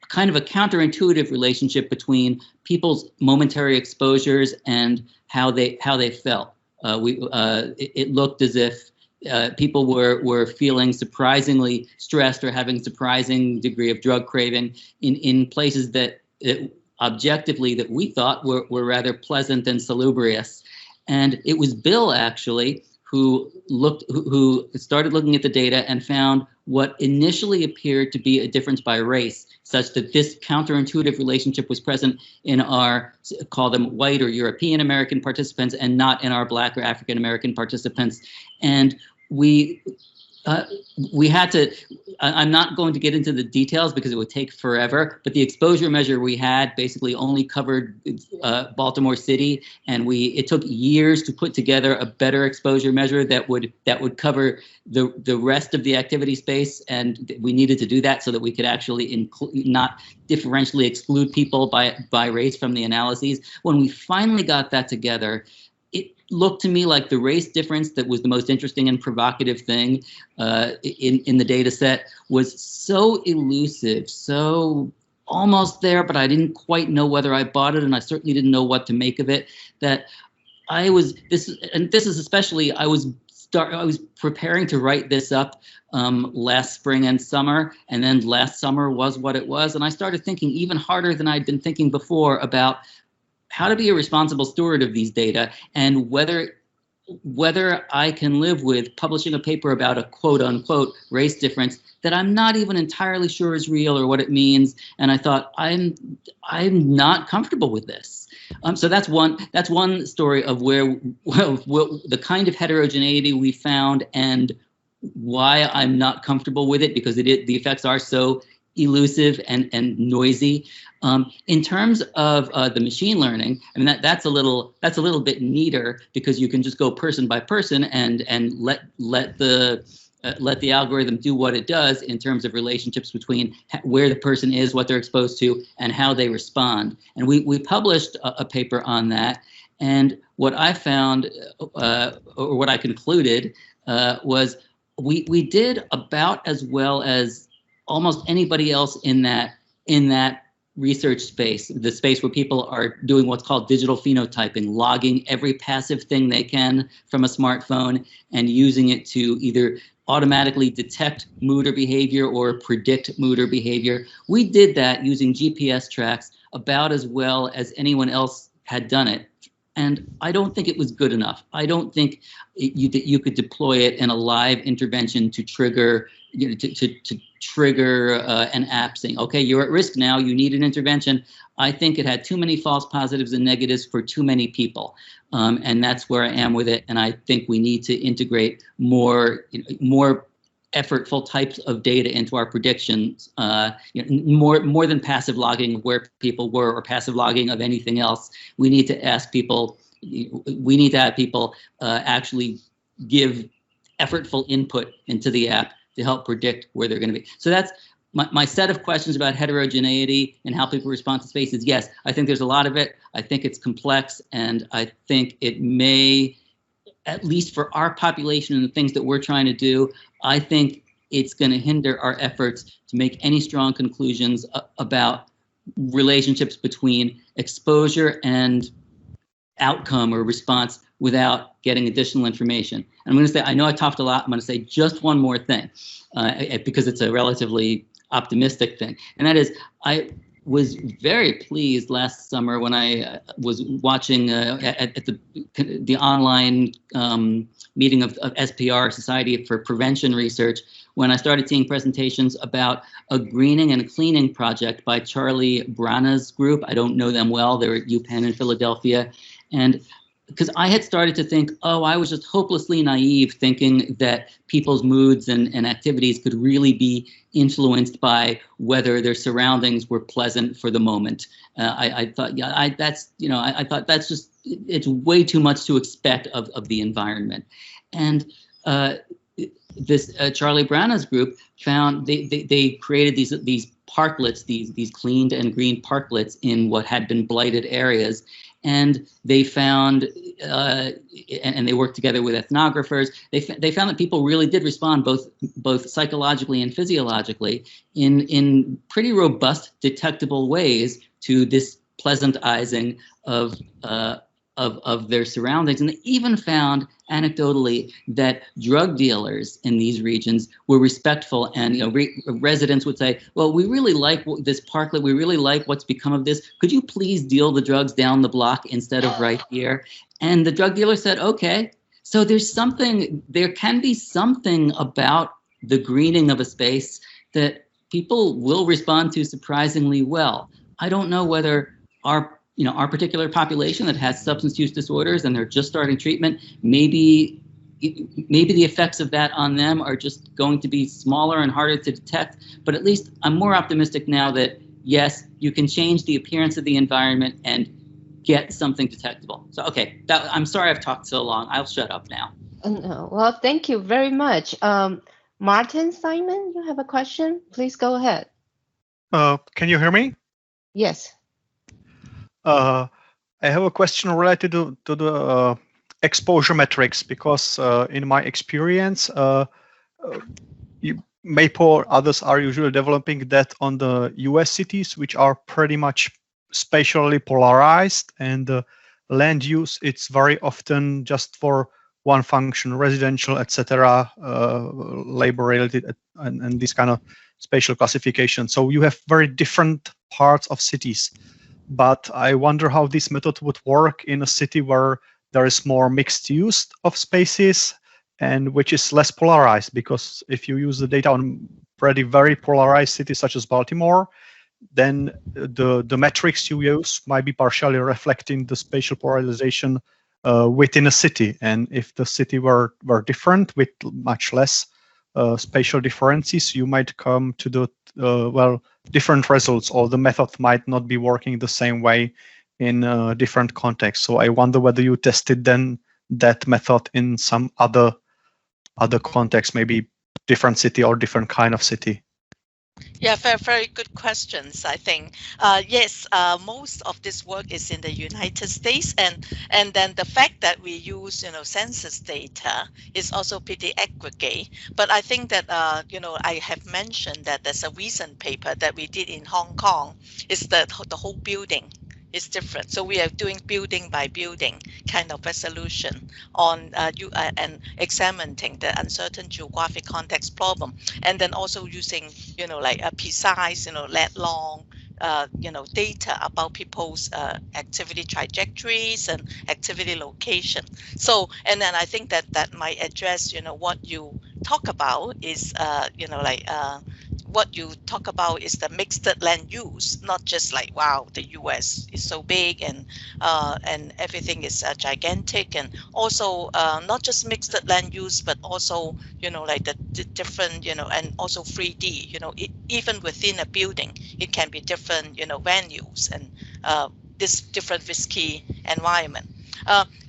kind of a counterintuitive relationship between people's momentary exposures and how they felt. It looked as if people were feeling surprisingly stressed or having surprising degree of drug craving in places that objectively that we thought were rather pleasant and salubrious. And it was Bill actually who started looking at the data and found what initially appeared to be a difference by race, such that this counterintuitive relationship was present in our, call them white or European American participants, and not in our Black or African American participants. And we had to, I'm not going to get into the details because it would take forever, but the exposure measure we had basically only covered Baltimore City, and it took years to put together a better exposure measure that would cover the rest of the activity space, and we needed to do that so that we could actually not differentially exclude people by race from the analyses. When we finally got that together, it looked to me like the race difference that was the most interesting and provocative thing in the data set was so elusive, so almost there, but I didn't quite know whether I bought it, and I certainly didn't know what to make of it. That I was this is especially I was preparing to write this up last spring and summer, and then last summer was what it was, and I started thinking even harder than I'd been thinking before about how to be a responsible steward of these data, and whether I can live with publishing a paper about a quote unquote race difference that I'm not even entirely sure is real or what it means. And I thought, I'm not comfortable with this. So that's one story of where the kind of heterogeneity we found and why I'm not comfortable with it, because the effects are so elusive and noisy. In terms of the machine learning, I mean that's a little bit neater, because you can just go person by person and let the algorithm do what it does in terms of relationships between where the person is, what they're exposed to, and how they respond. And we published a paper on that. And what I found, or what I concluded, was we did about as well as almost anybody else in that research space, the space where people are doing what's called digital phenotyping, logging every passive thing they can from a smartphone and using it to either automatically detect mood or behavior or predict mood or behavior. We did that using GPS tracks about as well as anyone else had done it. And I don't think it was good enough. I don't think you could deploy it in a live intervention to trigger, to trigger an app saying, okay, you're at risk now, you need an intervention. I think it had too many false positives and negatives for too many people. And that's where I am with it. And I think we need to integrate more effortful types of data into our predictions, more than passive logging of where people were or passive logging of anything else. We need to ask people, we need to have people actually give effortful input into the app to help predict where they're going to be. So that's my set of questions about heterogeneity and how people respond to spaces. Yes, I think there's a lot of it. I think it's complex, and I think it may, at least for our population and the things that we're trying to do, I think it's going to hinder our efforts to make any strong conclusions about relationships between exposure and outcome or response without getting additional information. And I'm going to say, I know I talked a lot. I'm going to say just one more thing, because it's a relatively optimistic thing. And that is, I was very pleased last summer when I was watching at the online meeting of SPR, Society for Prevention Research, when I started seeing presentations about a greening and cleaning project by Charlie Brana's group. I don't know them well. They're at UPenn in Philadelphia. And because I had started to think, oh, I was just hopelessly naive, thinking that people's moods and activities could really be influenced by whether their surroundings were pleasant for the moment. I thought, yeah, I thought that's just, it's way too much to expect of the environment. And this Charlie Brana's group found they created these parklets, these cleaned and green parklets in what had been blighted areas. And they found, and they worked together with ethnographers, they found that people really did respond both psychologically and physiologically in pretty robust, detectable ways to this pleasantizing of their surroundings. And they even found anecdotally that drug dealers in these regions were respectful, and residents would say, well, we really like this parklet, we really like what's become of this, could you please deal the drugs down the block instead of right here? And the drug dealer said, okay. So there can be something about the greening of a space that people will respond to surprisingly well. I don't know whether our particular population that has substance use disorders and they're just starting treatment, maybe the effects of that on them are just going to be smaller and harder to detect. But at least I'm more optimistic now that, yes, you can change the appearance of the environment and get something detectable. So, okay, I'm sorry I've talked so long. I'll shut up now. No, well, thank you very much. Martin, Simon, you have a question? Please go ahead. Can you hear me? Yes. I have a question related to the exposure metrics, because in my experience, Maple, others are usually developing that on the US cities, which are pretty much spatially polarized, and land use, it's very often just for one function, residential, etc., labor related, and this kind of spatial classification. So you have very different parts of cities. But I wonder how this method would work in a city where there is more mixed use of spaces and which is less polarized, because if you use the data on pretty very polarized cities such as Baltimore, then the metrics you use might be partially reflecting the spatial polarization within a city. And if the city were different with much less spatial differences, you might come to the different results, or the method might not be working the same way in different contexts. So I wonder whether you tested then that method in some other context, maybe different city or different kind of city. Yeah, very, very good questions, I think. Yes, most of this work is in the United States, and then the fact that we use, census data is also pretty aggregate. But I think that, I have mentioned that there's a recent paper that we did in Hong Kong, is that the whole building is different. So we are doing building by building kind of resolution on and examining the uncertain geographic context problem, and then also using like a precise lat long data about people's activity trajectories and activity location. So, and then I think that might address what you talk about is what you talk about is the mixed land use, not just like, wow, the US is so big and everything is gigantic, and also not just mixed land use, but also like the different and also 3D, even within a building it can be different venues and this different risky environment.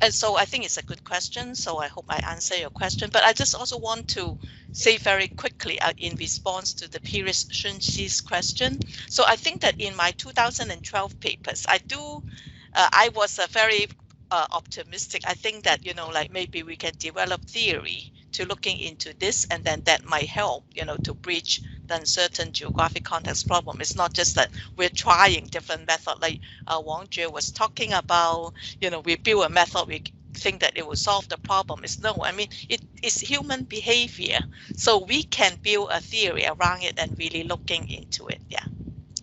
And so I think it's a good question. So I hope I answer your question. But I just also want to say very quickly in response to the Pires Shunxi's question. So I think that in my 2012 papers, I was very optimistic. I think that, like maybe we can develop theory to looking into this, and then that might help, to bridge the uncertain geographic context problem. It's not just that we're trying different methods, like Wang Jie was talking about, we build a method, we think that it will solve the problem. I mean, it is human behavior. So we can build a theory around it and really looking into it. Yeah.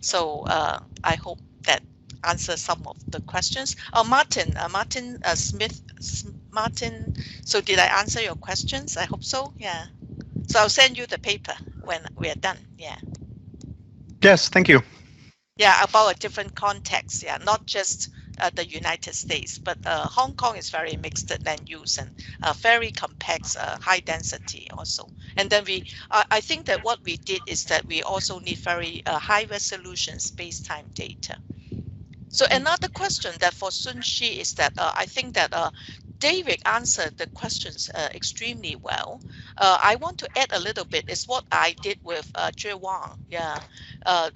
So I hope that answers some of the questions. Martin Smith. Martin, so did I answer your questions? I hope so. Yeah. So I'll send you the paper when we are done. Yeah. Yes, thank you. Yeah, about a different context. Yeah, not just the United States, but Hong Kong is very mixed land use and very complex, high density also. And then I think that what we did is that we also need very high resolution space-time data. So another question that for Sun Shi is that I think that David answered the questions extremely well. I want to add a little bit is what I did with Zhe Wang,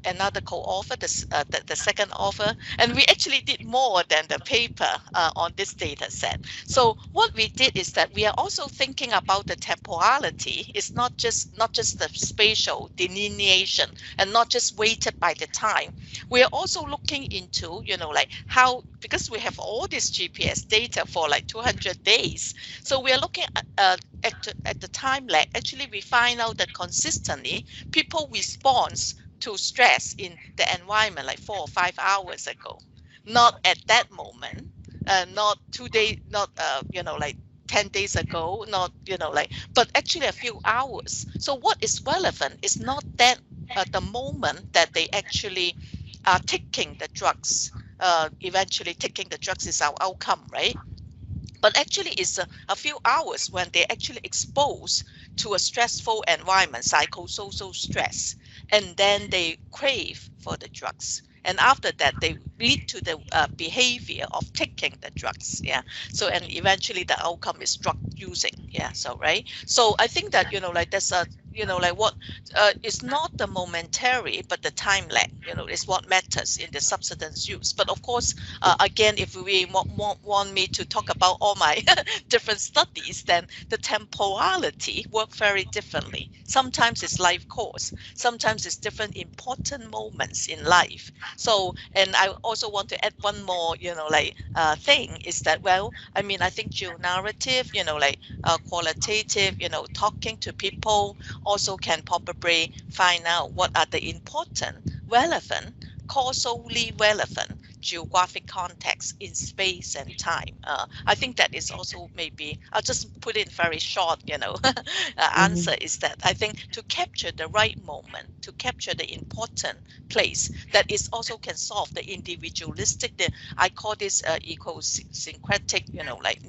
another co-author, the second author, and we actually did more than the paper on this data set. So what we did is that we are also thinking about the temporality. It's not just the spatial delineation and not just weighted by the time. We are also looking into, like how, because we have all this GPS data for like 200 days. So we are looking at the time lag. Actually, we find out that consistently people respond to stress in the environment like 4 or 5 hours ago, not at that moment, not 2 days, not like 10 days ago, not but actually a few hours. So what is relevant is not that the moment that they actually are taking the drugs. Eventually taking the drugs is our outcome, right? But actually it's a few hours when they actually exposed to a stressful environment, psychosocial stress, and then they crave for the drugs. And after that, they lead to the behavior of taking the drugs. Yeah. So, and eventually the outcome is drug using. Yeah. So, right. So I think that, like there's a, like what is not the momentary, but the time lag, is what matters in the subsidence use. But of course, again, if we want me to talk about all my different studies, then the temporality work very differently. Sometimes it's life course, sometimes it's different important moments in life. So, and I also want to add one more, thing is that, well, I mean, I think geo-narrative, qualitative, talking to people also can probably find out what are the important, relevant, causally relevant geographic context in space and time. I think that is also maybe, I'll just put it very short, answer is that I think to capture the right moment, to capture the important place, that is also can solve the individualistic, I call this idiosyncratic,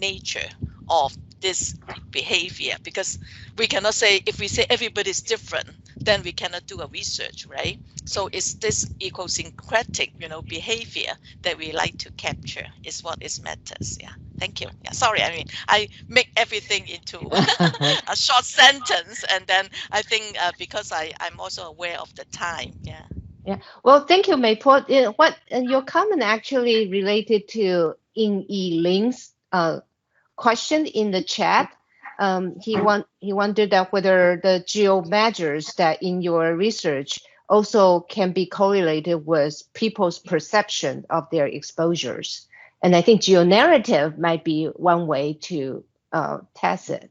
nature of this behavior, because we cannot say, if we say everybody's different, then we cannot do a research, right? So it's this idiosyncratic, behavior that we like to capture is what is matters. Yeah, thank you. Yeah, sorry, I mean, I make everything into a short sentence, and then I think because I'm also aware of the time. Yeah. Yeah. Well, thank you, Maple. What your comment actually related to In Yi Ling's question in the chat. He wondered that whether the geo measures that in your research also can be correlated with people's perception of their exposures. And I think geo-narrative might be one way to test it.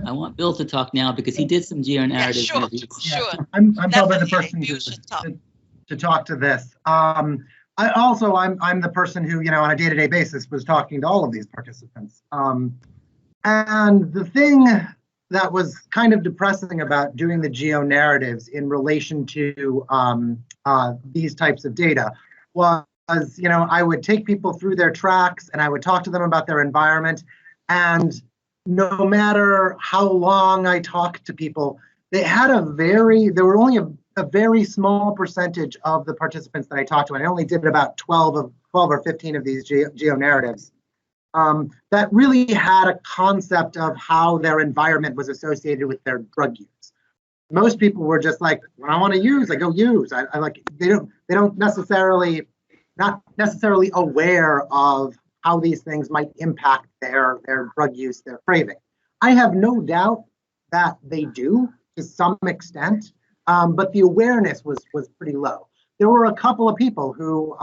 I want Bill to talk now because he did some geo-narrative sure, interviews. sure. I'm probably the person to talk to this. I'm the person who, on a day-to-day basis was talking to all of these participants. And the thing that was kind of depressing about doing the geo-narratives in relation to these types of data was, I would take people through their tracks and I would talk to them about their environment. And no matter how long I talked to people, there were only a very small percentage of the participants that I talked to, and I only did about 12 or 15 of these geo-narratives, that really had a concept of how their environment was associated with their drug use. Most people were just like, when I want to use, I go use. I like, they don't necessarily, not necessarily aware of how these things might impact their drug use, their craving. I have no doubt that they do to some extent, but the awareness was pretty low. There were a couple of people who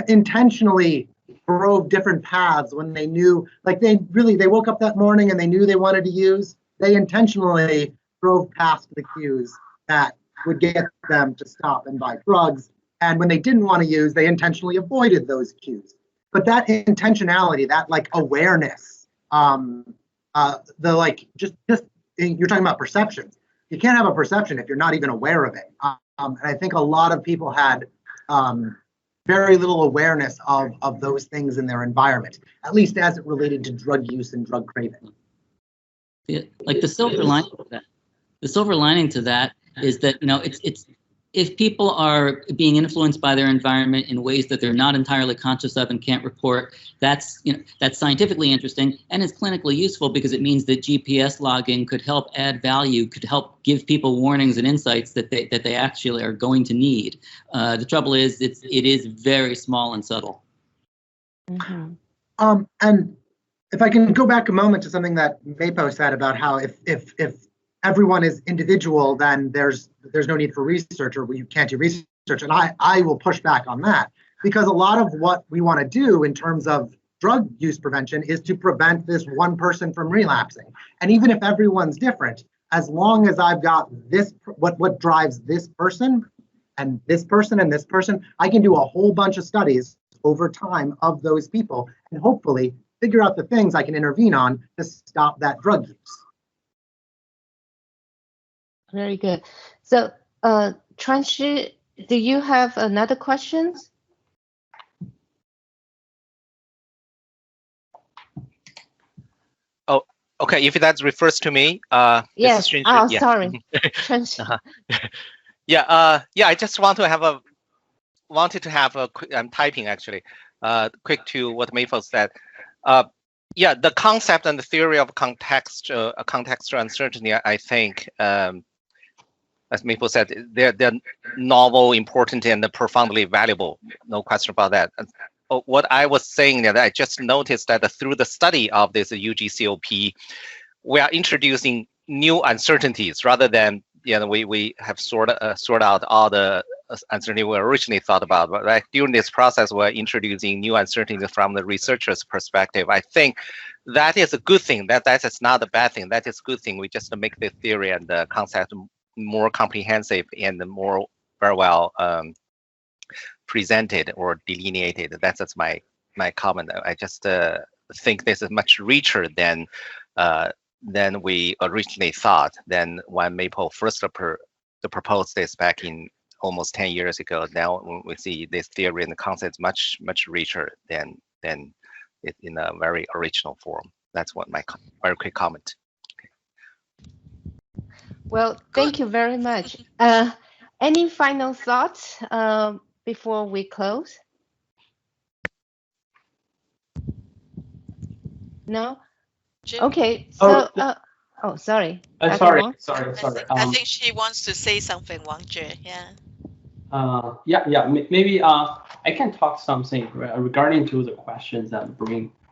intentionally drove different paths when they knew, like they woke up that morning and they knew they wanted to use. They intentionally drove past the cues that would get them to stop and buy drugs. And when they didn't want to use, they intentionally avoided those cues. But that intentionality, that like awareness, you're talking about perceptions. You can't have a perception if you're not even aware of it. And I think a lot of people had very little awareness of those things in their environment, at least as it related to drug use and drug craving. Yeah, like the silver lining to that. The silver lining to that is that it's if people are being influenced by their environment in ways that they're not entirely conscious of and can't report, that's scientifically interesting and is clinically useful because it means that GPS logging could help add value, could help give people warnings and insights that they actually are going to need. The trouble is it is very small and subtle. Mm-hmm. And if I can go back a moment to something that Mapo said about how if everyone is individual, then there's no need for research, or you can't do research. And I will push back on that, because a lot of what we want to do in terms of drug use prevention is to prevent this one person from relapsing. And even if everyone's different, as long as I've got this, what drives this person and this person and this person, I can do a whole bunch of studies over time of those people and hopefully figure out the things I can intervene on to stop that drug use. Very good. So, Chuanshi, do you have another question? Oh, okay. If that refers to me, yes. Oh, yeah. Sorry. Yeah. I just wanted to have a quick. I'm typing actually. Quick to what Maple said. Yeah, the concept and the theory of contextual uncertainty, I think, as Maple said, they're novel, important, and profoundly valuable. No question about that. What I was saying that I just noticed that through the study of this UGCOP, we are introducing new uncertainties rather than we have sort out all the uncertainty we originally thought about. But right during this process, we're introducing new uncertainties from the researcher's perspective. I think that is a good thing. That is not a bad thing. That is a good thing. We just make the theory and the concept more comprehensive and more very well presented or delineated. That's my comment. I just think this is much richer than we originally thought. Than when Maple first proposed this back in almost 10 years ago. Now when we see this theory and the concept much richer than it in a very original form. That's what my very quick comment. Well, thank you very much. Any final thoughts before we close? No? Jim? Okay, so, oh, sorry. Sorry. I think she wants to say something, Wang Jie, yeah. Maybe I can talk something regarding to the questions that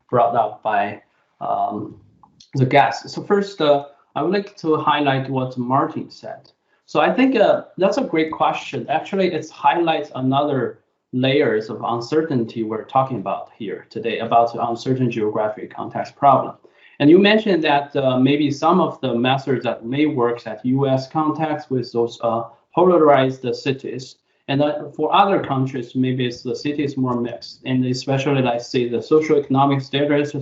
brought up by the guests. So first, I would like to highlight what Martin said. So I think that's a great question. Actually, it highlights another layers of uncertainty we're talking about here today about the uncertain geographic context problem. And you mentioned that maybe some of the methods that may work at US context with those polarized cities. And for other countries, maybe the city is more mixed. And especially, like say, the socioeconomic status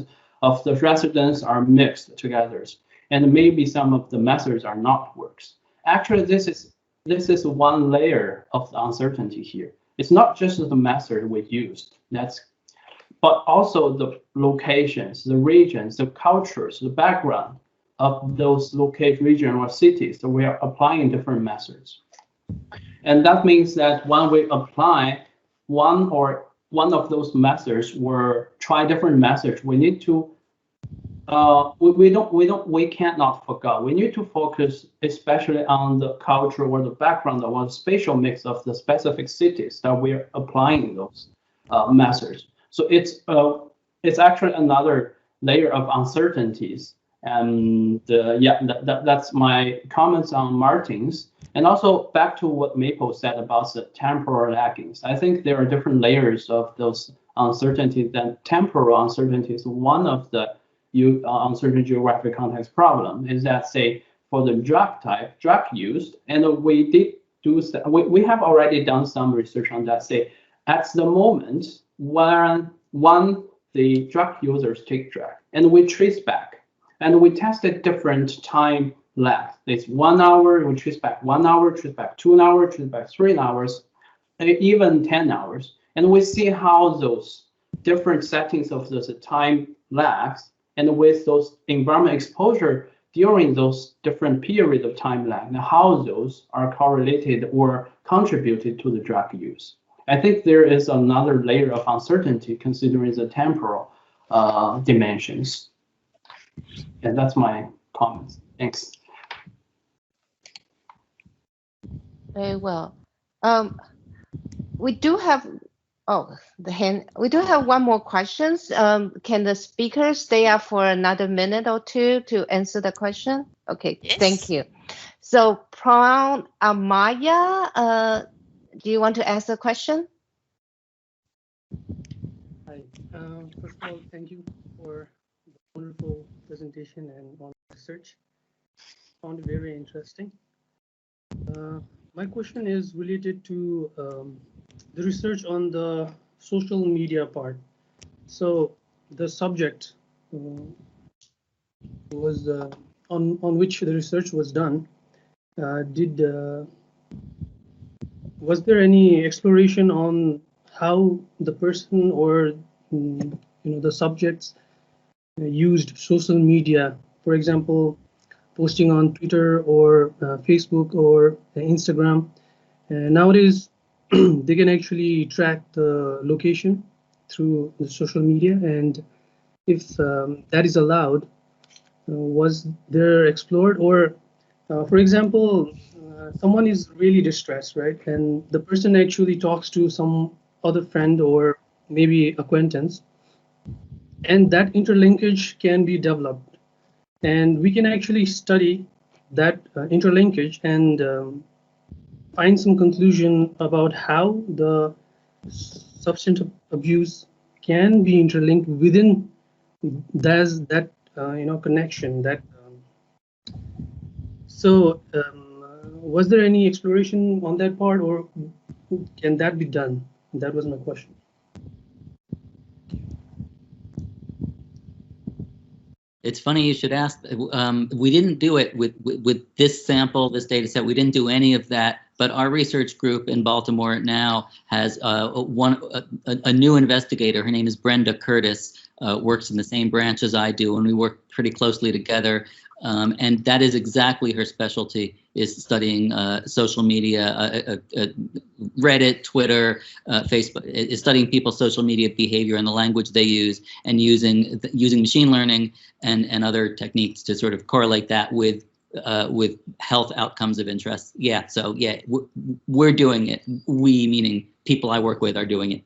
of the residents are mixed together. And maybe some of the methods are not works. Actually, this is one layer of the uncertainty here. It's not just the method we used, but also the locations, the regions, the cultures, the background of those regions or cities that we are applying different methods. And that means that when we apply one of those methods or try different methods, we need to we cannot forget. We need to focus especially on the culture or the background or the spatial mix of the specific cities that we're applying those methods. So it's actually another layer of uncertainties. And that's my comments on Martin's. And also back to what Maple said about the temporal laggings. I think there are different layers of those uncertainties than temporal uncertainties. One of the uncertain geographic context problem is that, say, for the drug used, and we did do, we have already done some research on that, say, at the moment when the drug users take drug, and we trace back, and we tested different time lag. It's 1 hour, we trace back 1 hour, trace back 2 hours, trace back 3 hours, and even 10 hours. And we see how those different settings of those time lags and with those environment exposure during those different periods of time lag, and how those are correlated or contributed to the drug use. I think there is another layer of uncertainty considering the temporal dimensions. And that's my comments. Thanks. Very well. We do have we do have one more questions. Can the speaker stay up for another minute or two to answer the question? Okay, yes. Thank you. So Prawn Amaya, do you want to ask a question? Hi. First of all, thank you for the wonderful presentation and on research. Found it very interesting. My question is related to the research on the social media part. So the subject was on which the research was done. Was there any exploration on how the person or the subjects used social media, for example, posting on Twitter or Facebook or Instagram? Nowadays, they can actually track the location through the social media, and if that is allowed, was there explored? Or, for example, someone is really distressed, right? And the person actually talks to some other friend or maybe acquaintance, and that interlinkage can be developed. And we can actually study that interlinkage and find some conclusion about how the substance abuse can be interlinked within that connection. Was there any exploration on that part, or can that be done? That was my question. It's funny you should ask. We didn't do it with this sample, this data set. We didn't do any of that. But our research group in Baltimore now has a new investigator. Her name is Brenda Curtis. Works in the same branch as I do, and we work pretty closely together. And that is exactly her specialty, is studying social media, Reddit, Twitter, Facebook, is studying people's social media behavior and the language they use, and using machine learning and other techniques to sort of correlate that with health outcomes of interest. Yeah, so yeah, we're doing it. We, meaning people I work with, are doing it.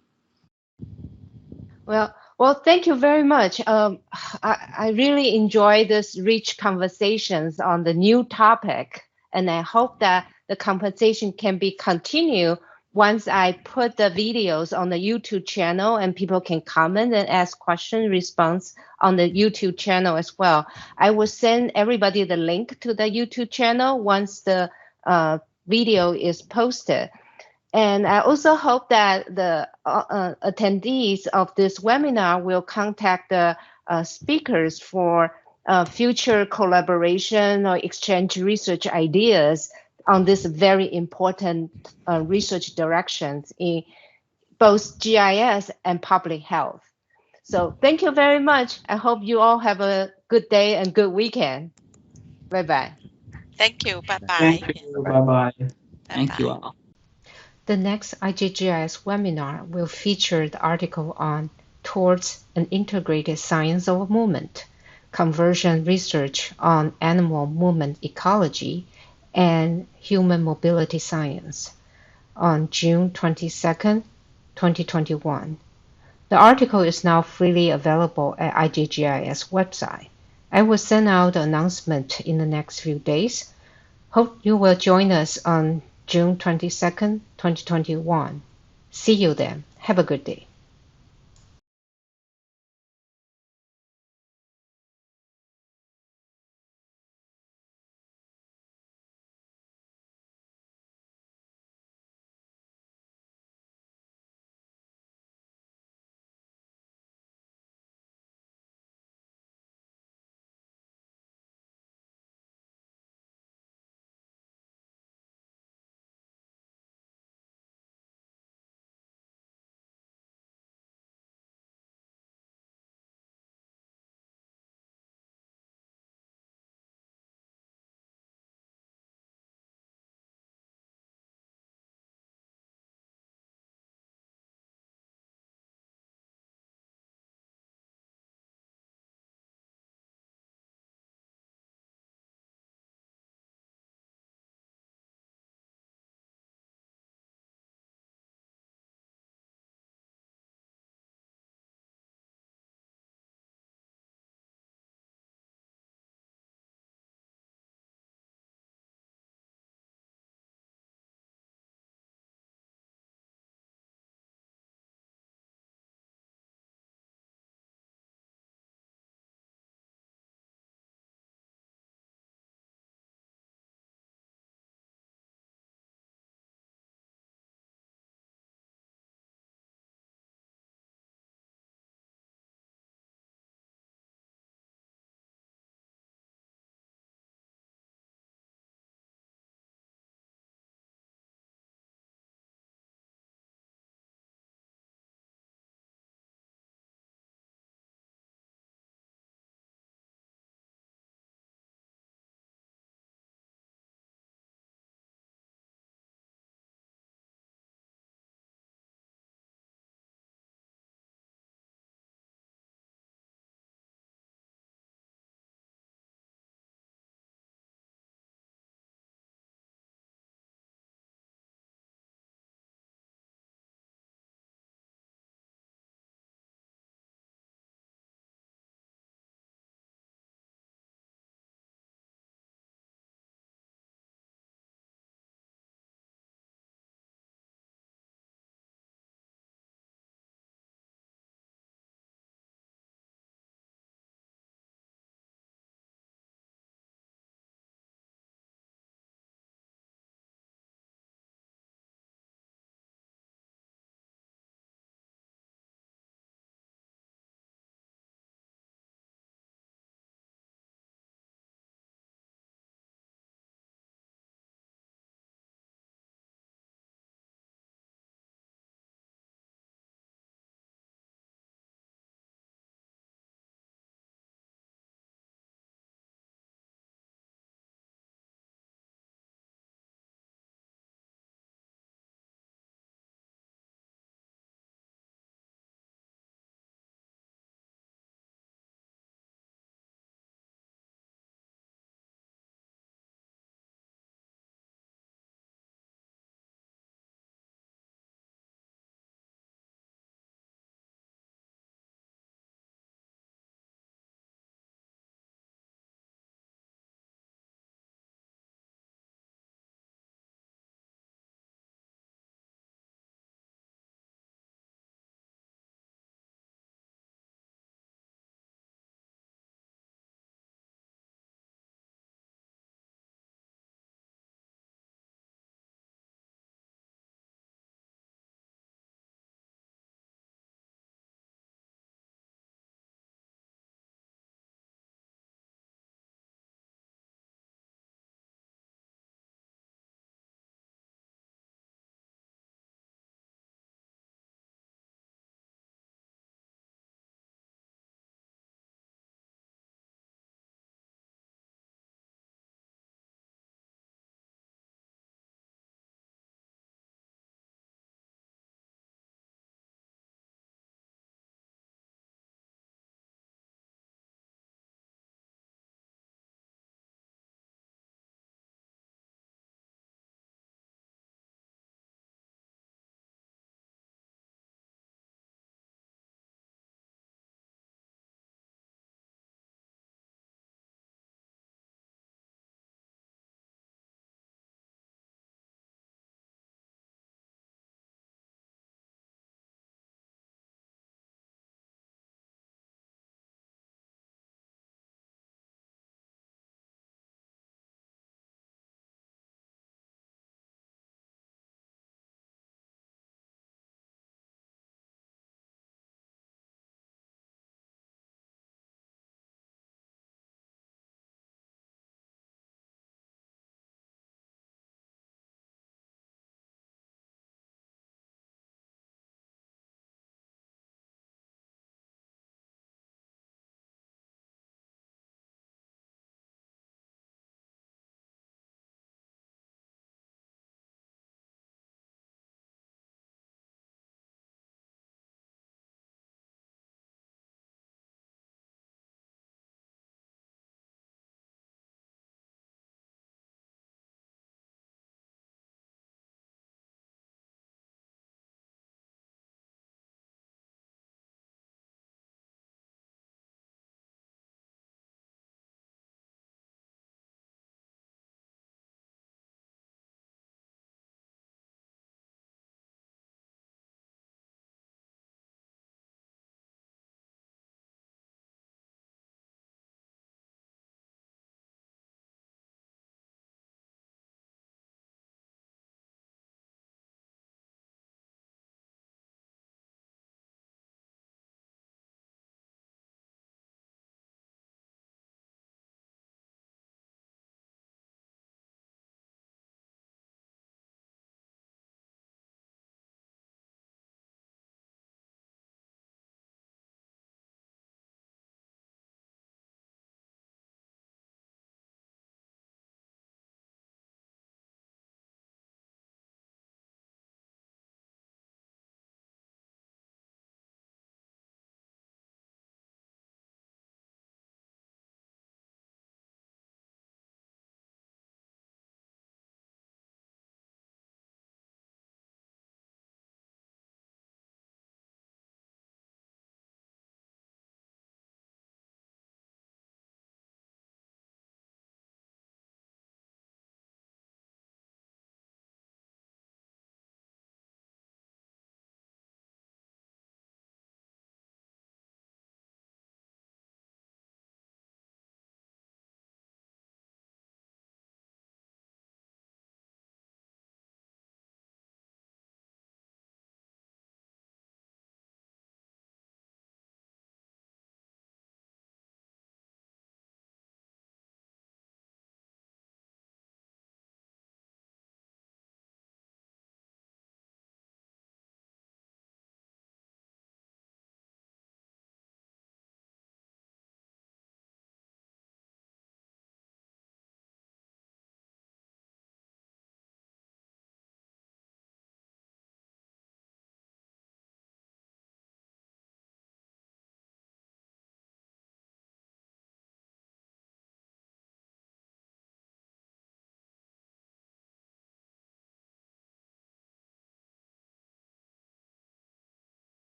Well, thank you very much. I really enjoy this rich conversations on the new topic, and I hope that the conversation can be continued once I put the videos on the YouTube channel, and people can comment and ask question response on the YouTube channel as well. I will send everybody the link to the YouTube channel once the video is posted. And I also hope that the attendees of this webinar will contact the speakers for future collaboration or exchange research ideas on this very important research directions in both GIS and public health. So thank you very much. I hope you all have a good day and good weekend. Bye-bye. Thank you. Bye-bye. Thank you. Bye-bye. Thank you all. The next IJGIS webinar will feature the article on Towards an Integrated Science of Movement, Conversion Research on Animal Movement Ecology and Human Mobility Science on June 22nd, 2021. The article is now freely available at IJGIS website. I will send out the announcement in the next few days. Hope you will join us on June 22nd, 2021. See you then. Have a good day.